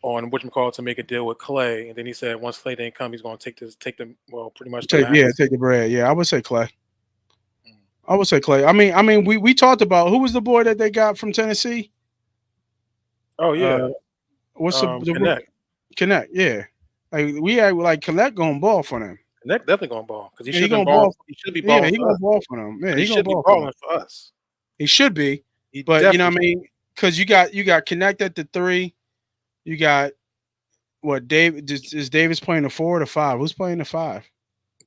whatchamacallit to make a deal with Clay, and then he said once Clay didn't come, he's going to take the pretty much the max. Take the bread. Yeah, I would say Clay. Mm. I would say Clay. I mean, we talked about who was the boy that they got from Tennessee. Oh Uh, yeah, what's the Connect. Connect? Yeah, like we had like Connect going ball for them. Connect definitely going to ball because he Yeah, should he have been gonna balling. ball. He should be Yeah, balling he for gonna us, ball for them. Yeah, but he he gonna should be ball for them. balling for us. He should be, He but definitely I should. mean, because you got Connect at the three. You got what? Dave is Davis playing the 4 or the 5? Who's playing the 5?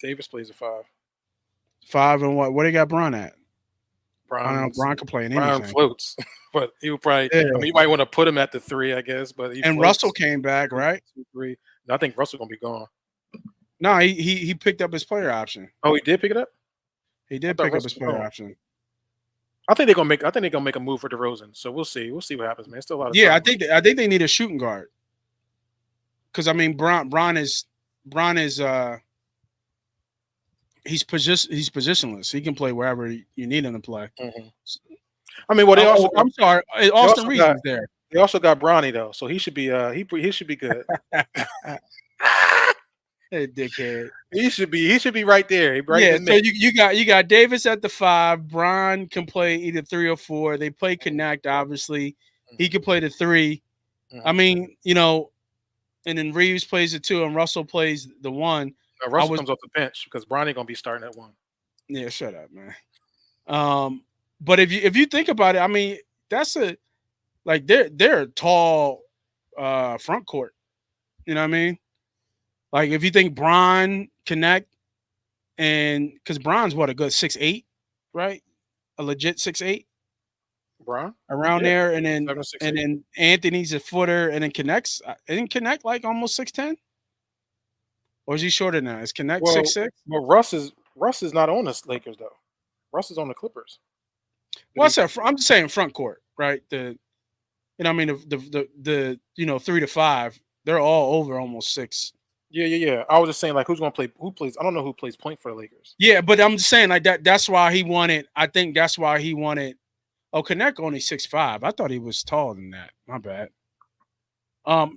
Davis plays a five. 5 and what? What they got Bron at? I don't know. Bron's Bron can play in Bron anything. floats, but he would probably. Yeah, I mean, you might want to put him at the three, I guess, but he and Russell floats. came back, 1, right? 2, 3. And I think Russell gonna be gone. No, he picked up his player option. Oh, he did pick it up. He I did thought pick up Russell his was player gone. option. I think they're gonna make. I think they're gonna make a move for DeRozan. So we'll see. We'll see what happens, man. Still a lot of Yeah, time. I think they need a shooting guard because I mean Bron is he's positionless. He can play wherever you need him to play. Mhm. I mean, well, I'm sorry, they Austin also Reeves got is there. they also got Bronny though, so he should be he should be good. Hey, dickhead. He should be right there, right in Yeah, the so mix. you got Davis at the 5. Bron can play either 3 or 4. They play Mhm, connect. Obviously, he mhm, could play the 3. I mhm. mean, and then Reeves plays the 2, and Russell plays the 1. I Russell was comes off the bench because Bronny gonna be starting at one. Yeah, shut up, man. Um, but if you think about it, I mean, that's a like they're a tall front court. You know what I mean? Like if you think Bron connect and because Bron's what a good 6'8", right? A legit 6'8" Bron? around Yeah, there, 7'6". and then Anthony's a footer, and then connects. Didn't connect like almost 6'10", or is he shorter than that? Is connect six Well, six? Russ is not on the Lakers though. Russ is on the Clippers. Did Well, he? I'm just saying front court, right? I mean the 3 to 5, they're all over almost 6. Yeah, yeah, yeah. I was just saying like who's gonna play? Who plays? I don't know who plays point for the Lakers. Yeah, but I'm just saying like that. That's why he wanted. I think that's why he wanted. Oh, Connect only 6'5". I thought he was taller than that. My bad.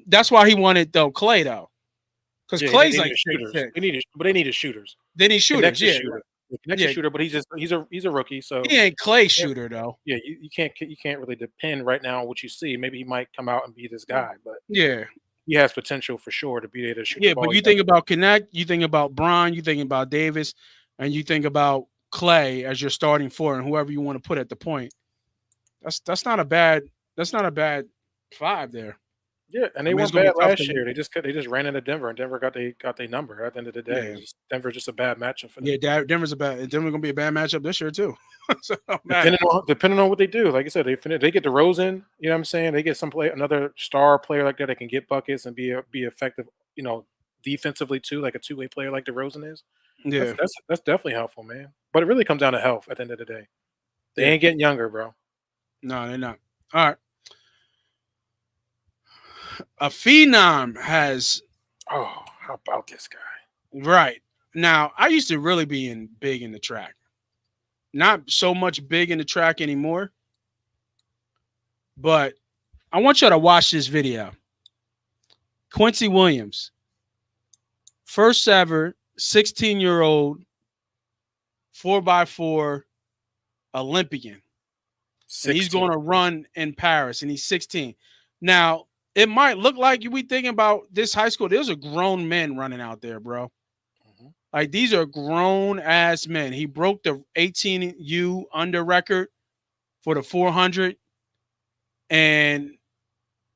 That's why he wanted though Clay though, because Yeah, Clay's they like needed six shooters. six. But they needed shooters. Then he shooters. Connect's a Yeah, shooter. Yeah, Connect's a yeah. shooter, but he's a rookie, so He ain't Clay yeah, shooter though. yeah, you can't really depend right now on what you see. Maybe he might come out and be this guy, but Yeah, he has potential for sure to be able to shoot the yeah. ball. But He you got think about Connect, you think about Bron, you think about Davis, and you think about Clay as your starting four, and whoever you want to put at the point. That's not a bad. That's not a bad five there. yeah, and I they mean, it's weren't gonna be bad tough last to. year. They just ran into Denver, and Denver got their number at the end of the day. Yeah, Denver's just a bad matchup for them. yeah. Denver's a bad. Denver's gonna be a bad matchup this year too. So it don't matter. Depending on what they do, like I said, they get DeRozan. You know what I'm saying? They get another star player like that can get buckets and be effective. You know, defensively too, like a two-way player like DeRozan is. That's Yeah, that's that's definitely helpful, man. But it really comes down to health at the end of the day. They yeah. ain't getting younger, bro. No, they're not. All right. A phenom has Oh, how about this guy? right now. I used to really be big in the track. Not so much big in the track anymore, but I want y'all to watch this video. Quincy Williams, first ever 16-year-old 4x4 Olympian, and he's 16. going to run in Paris, and he's 16. Now, it might look like we thinking about this high school. There's a grown men running out there, bro. Mhm. Like these are grown ass men. He broke the 18U under record for the 400, and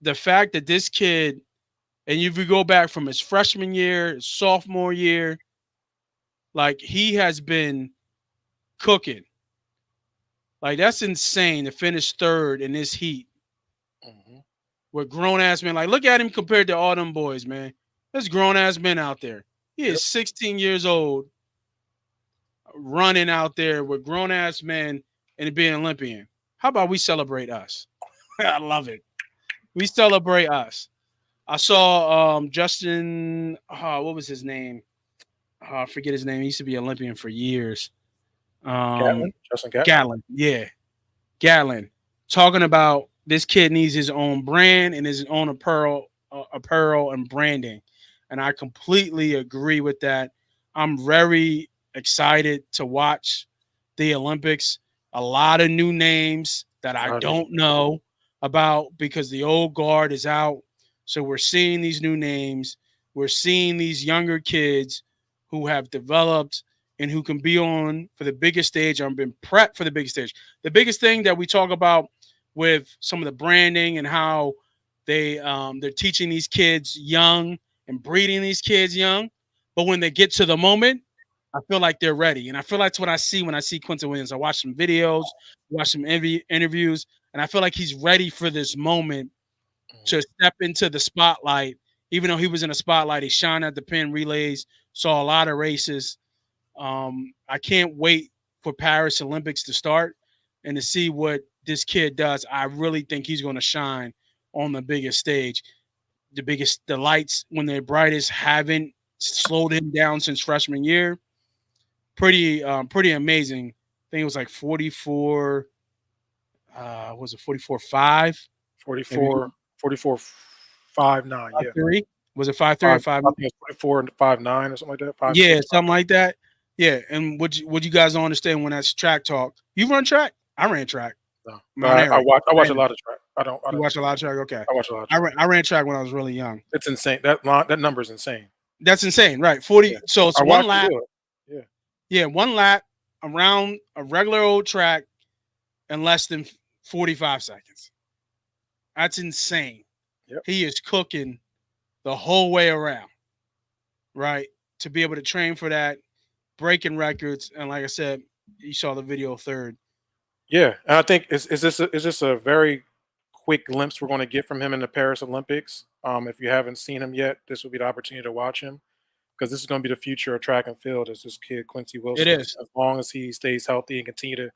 the fact that this kid, and if you go back from his freshman year, his sophomore year, like he has been cooking. Like that's insane to finish third in this heat Mhm. with grown ass men. Like look at him compared to all them boys, man. There's grown ass men out there. He is Yep. 16 years old, running out there with grown ass men and being an Olympian. How about we celebrate us? I love it. We celebrate us. I saw Justin. What was his name? I forget his name. He used to be an Olympian for years. Gatlin, Justin Gatlin. Gatlin, yeah, Gatlin, talking about this kid needs his own brand and his own apparel and branding, and I completely agree with that. I'm very excited to watch the Olympics. A lot of new names that I Lot of don't know about because the old guard is out. So we're seeing these new names. We're seeing these younger kids who have developed and who can be on for the biggest stage or been prepped for the biggest stage. The biggest thing that we talk about with some of the branding and how they're teaching these kids young and breeding these kids young, but when they get to the moment, I feel like they're ready, and I feel like that's what I see when I see Quinton Williams. I watch some videos, watch some interviews, and I feel like he's ready for this moment Mhm. to step into the spotlight. Even though he was in the spotlight, he shined at the pin relays, saw a lot of races. I can't wait for Paris Olympics to start and to see what this kid does. I really think he's going to shine on the biggest stage. The lights when they're brightest haven't slowed him down since freshman year. Pretty amazing. I think it was like 44. Was it 44.5? Maybe 44, 44.59. five Yeah, three. Was it 5.3 or five. five? I think it's 44 and 5.9 or something like that. Five Yeah, six. something like that. Yeah, and what you guys don't understand when that's track talk? You run track? I ran track. No, but Mount I Airy. watch a lot of track. I You don't. watch a lot of track? Okay. I watch a lot of track. I ran track when I was really young. It's insane. That number is insane. That's insane, right? 40. Yeah, So it's I one watched you lap. do it. Yeah, Yeah, one lap. around a regular old track in less than 45 seconds. That's insane. Yep. He is cooking the whole way around, right? To be able to train for that, breaking records, and like I said, you saw the video third. Yeah, and I think is this a very quick glimpse we're going to get from him in the Paris Olympics. If you haven't seen him yet, this will be the opportunity to watch him because this is going to be the future of track and field. Is this kid Quincy It Wilson? is. As long as he stays healthy and continue to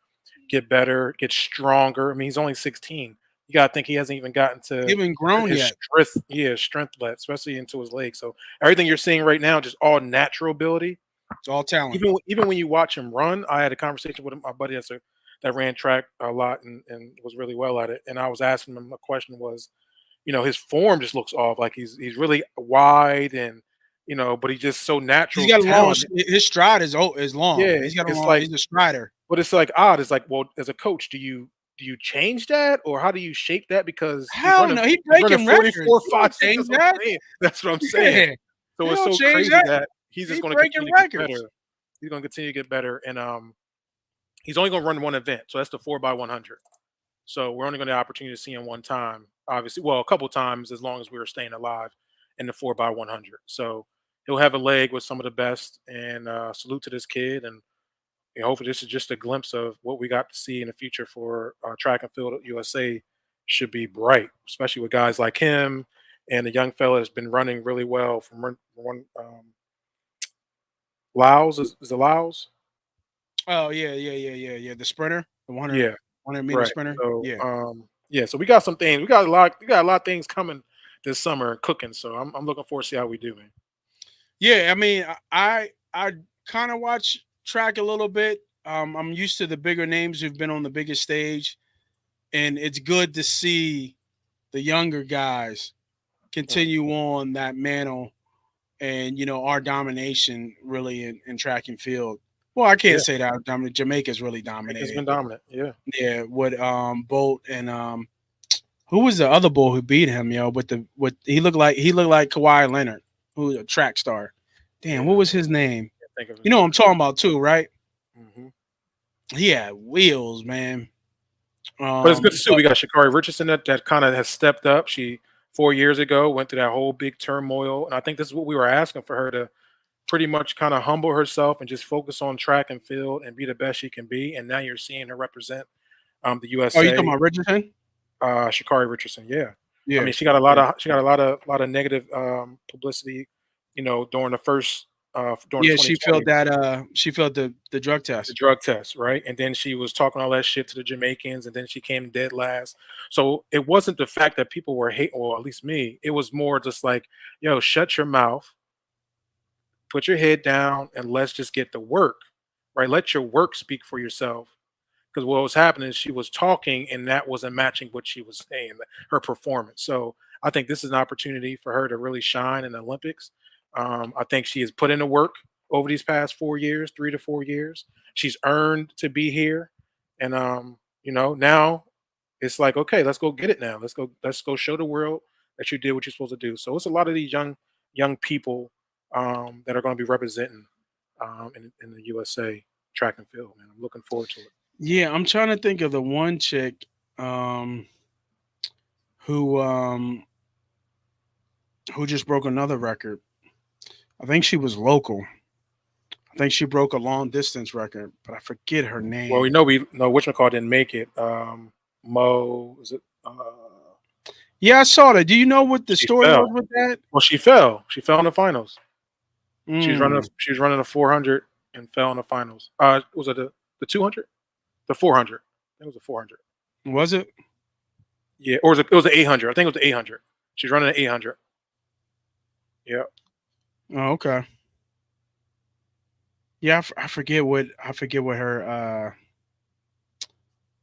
get better, get stronger. I mean, he's only 16. You got to think he hasn't even gotten He to haven't grown his yet. strength, yeah, strength yet, especially into his legs. So everything you're seeing right now, just all natural ability. It's all talent. Even when you watch him run, I had a conversation with my buddy that ran track a lot and was really well at it. And I was asking him, a question was, his form just looks off. Like he's really wide and but he's just so He's natural got a long. talent. His stride is long. Yeah, He's got a it's long. like He's a strider. but it's like odd. It's like, well, as a coach, do you change that or how do you shape that? Because he's Hell running no. He's he's running breaking records. 44, He don't 5, 6. change That's what I'm that. saying. That's what I'm saying. Yeah. So He it's don't so change crazy that. that he's just He going to breaking continue to get records. better. He's going to continue to get better, and he's only going to run one event, so that's the 4x100. So we're only going to have the opportunity to see him one time, obviously. Well, a couple times as long as we were staying alive in the 4x100. So he'll have a leg with some of the best. And salute to this kid. And hopefully this is just a glimpse of what we got to see in the future for track and field at USA. Should be bright, especially with guys like him and the young fella that's been running really well from Laos. Is it Laos? Oh yeah. The sprinter, the 100 Yeah. 100-meter Right. sprinter. So, Yeah. yeah. So we got some things. We got a lot of things coming this summer cooking. So I'm looking forward to see how we do, man. Yeah, I mean, I kind of watch track a little bit. I'm used to the bigger names who've been on the biggest stage, and it's good to see the younger guys Mm. continue on that mantle and our domination really in track and field. Well, I can't Yeah, say that dominant. Jamaica's really Jamaica's dominated. been dominant. Yeah. Yeah, with Bolt and who was the other bull who beat him? With he looked like Kawhi Leonard, who was a track star. Damn, Yeah. what was his name? I think of his You know what I'm name. talking about too, right? Hmm. He had wheels, man. But it's good to see But we got Shakari Richardson that kind of has stepped up. She 4 years ago went through that whole big turmoil, and I think this is what we were asking for her to pretty much kind of humble herself and just focus on track and field and be the best she can be. And now you're seeing her represent the oh, you talking USA. about Richardson? Shakari Richardson, yeah. I Yeah, mean, she got a lot yeah, of she got a lot of negative publicity, during the first during yeah. She filled 2020, that. She filled the drug the test. drug test, right? And then she was talking all that shit to the Jamaicans, and then she came dead last. So it wasn't the fact that people were hate, or at least me. It was more just like, yo, shut your mouth, put your head down, and let's just get to work, right? Let your work speak for yourself. Because what was happening is she was talking and that wasn't matching what she was saying, her performance. So I think this is an opportunity for her to really shine in the Olympics. I think she has put in the work over these past 4 years, 3 to 4 years. She's earned to be here, and now it's like, okay, let's go get it now. Let's go show the world that you did what you're supposed to do. So it's a lot of these young people that are going to be representing in the USA track and field. Man, I'm looking forward to it. Yeah, I'm trying to think of the one chick um, who um, who just broke another record. I think she was local. I think she broke a long distance record, but I forget her Well, name. we know which McCall didn't make it. Mo, is it? Yeah, I saw that. Do you know what the She story was fell. with that? Well, she fell. She fell in the finals. She was running. Mm, She was running a 400 and fell in the finals. Was it the 200? The 400. I think it was the 400. was it? Yeah, or it was the 800. I think it was the 800. She's running an 800. Yeah. Oh, okay. Yeah, I forget what her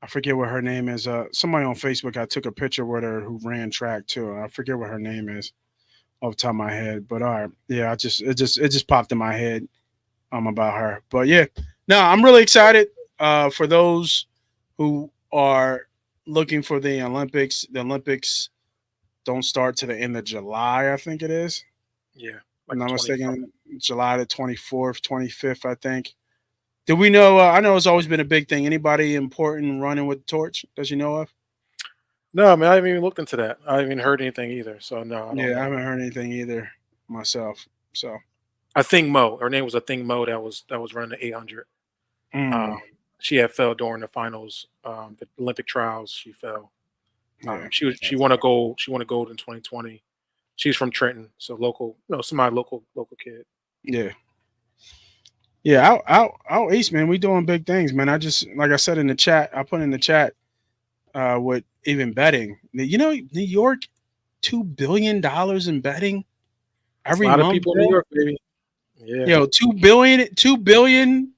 I forget what her name is. Somebody on Facebook, I took a picture with her who ran track too. I forget what her name is off the top of my head. But all right, yeah, it just popped in my head about her. But yeah, no, I'm really excited for those who are looking for the Olympics. The Olympics don't start to the end of July, I think it is. Yeah. If I'm Like the not 20 something. mistaken, July the 24th, 25th, I think. Do we know? I know it's always been a big thing. Anybody important running with the torch? Does you know of? No, I mean I haven't even looked into that. I haven't even heard anything either. So no, I don't Yeah, I know. haven't heard anything either myself. So, I think Mo. Her name was I think Mo that was running the 800. Um, mm, she had fell during the finals, the Olympic trials. She fell. yeah, She won a gold. She won a gold in 2020. She's from Trenton, so local. No, semi local kid. yeah, yeah. Out east, man. We doing big things, man. I just like I said in the chat. I put in the chat with even betting. You know, New York, $2 billion in betting It's a every lot of month, people in New bro. York, baby. Yeah. Yo, 2 billion, 2 billion.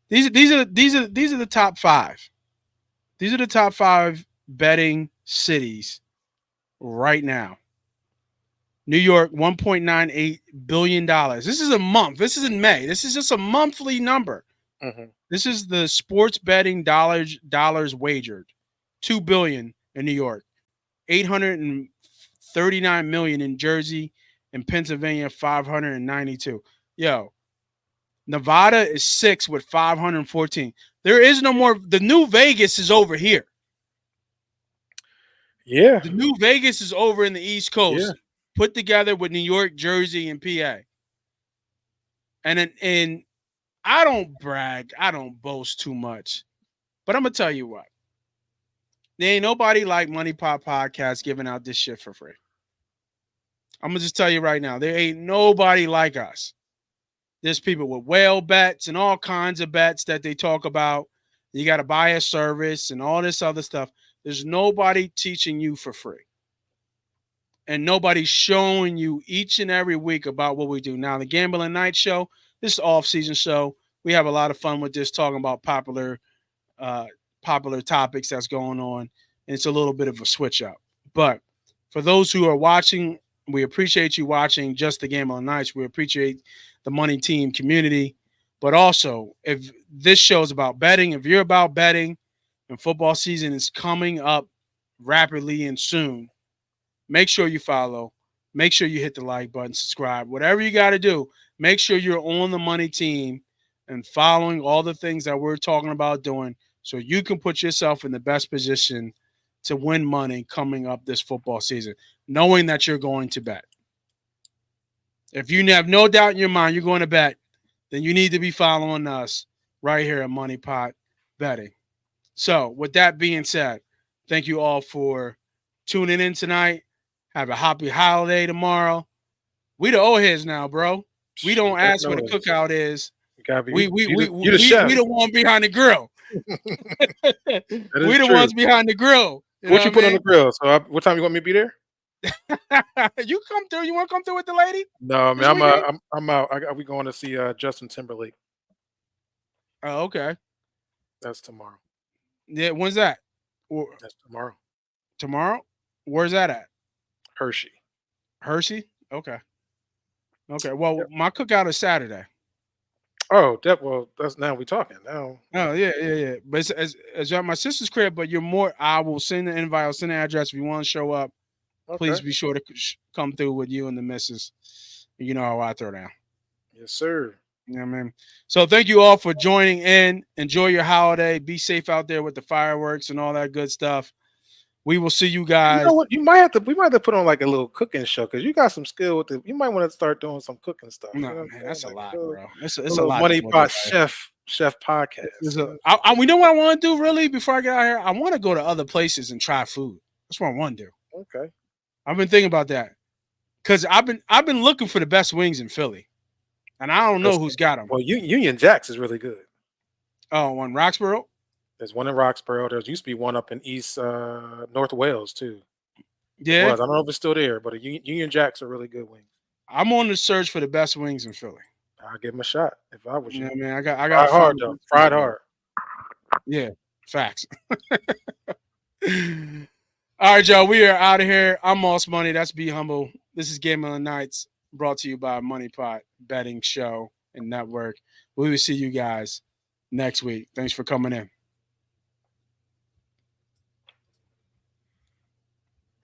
These are the top five. These are the top five betting cities right now. New York, $1.98 billion. This is a month. This is in May. This is just a monthly number. Hmm. This is the sports betting dollars wagered. 2 billion in New York, 839 million in Jersey, and Pennsylvania 592. Yo, Nevada is six with 514. There is no more. The new Vegas is over here. Yeah. The new Vegas is over in the East Yeah. Coast, put together with New York, Jersey, and PA. And I don't brag, I don't boast too much, but I'm gonna tell you what. There ain't nobody like Money Pop Podcast giving out this shit for free. I'm gonna just tell you right now, there ain't nobody like us. There's people with whale bets and all kinds of bets that they talk about. You got to buy a service and all this other stuff. There's nobody teaching you for free. And nobody's showing you each and every week about what we do. Now, the Gambling Night Show, this is off-season show. We have a lot of fun with this, talking about uh, popular topics that's going on. And it's a little bit of a switch up. But for those who are watching, we appreciate you watching just the Gambling Nights. We appreciate the Money Team community. But also, if this show is about betting, if you're about betting and football season is coming up rapidly and soon, make sure you follow. Make sure you hit the like button, subscribe, whatever you got to do. Make sure you're on the Money Team and following all the things that we're talking about doing so you can put yourself in the best position to win money coming up this football season, knowing that you're going to bet. If you have no doubt in your mind you're going to bet, then you need to be following us right here at Money Pot Betting. So, with that being said, thank you all for tuning in tonight. Have a happy holiday tomorrow. We the old heads now, bro. We We don't ask where the definitely is. cookout is. You gotta be. We we we You the we we chef. the one behind the grill. That is We the true. ones behind the grill. You know What you what put on I the grill? So what time you want me to be there? mean? You come through. You want to come through with the lady No, man. this weekend? I'm out. We going to see Justin Timberlake. Oh, okay. That's tomorrow. Yeah, when's that? That's tomorrow. Tomorrow? Where's that at? Hershey. Hershey? Okay. Okay. Well, Yep. my cookout is Saturday. Oh, well, that's now we talking. Now, Oh yeah, yeah, yeah. But it's at my sister's crib. But you're more. I will send the invite. I'll send the address if you want to show up. okay. Please be sure to come through with you and the missus. You know how I throw down. Yes, sir. You know what I mean? So thank you all for joining in. Enjoy your holiday. Be safe out there with the fireworks and all that good stuff. We will see you You know guys. what? You might have to. We might have to put on like a little cooking show because you got some skill with it. You might want to start doing some cooking stuff. No, You know what man, I'm saying? that's a Like lot, bro. a It's a little lot to money pull pot together. chef podcast. You know? We know what I want to do really before I get out here. I want to go to other places and try food. That's what I want to do. Okay. I've been thinking about that because I've been looking for the best wings in Philly, and I don't know Listen, who's got them. well, Union Jacks is really good. Oh, on Roxborough. There's one in Roxborough. There used to be one up in East North Wales too. It Yeah, was. I don't know if it's still there, but Union Jacks are really good wings. I'm on the search for the best wings in Philly. I'll give them a shot if I was You know you. what I mean? I got to Fried hard find though. them. Fried hard. Yeah, facts. All right, y'all. We are out of here. I'm Moss Money. That's Be Humble. This is Game of the Nights, brought to you by Money Pot Betting Show and Network. We will see you guys next week. Thanks for coming in.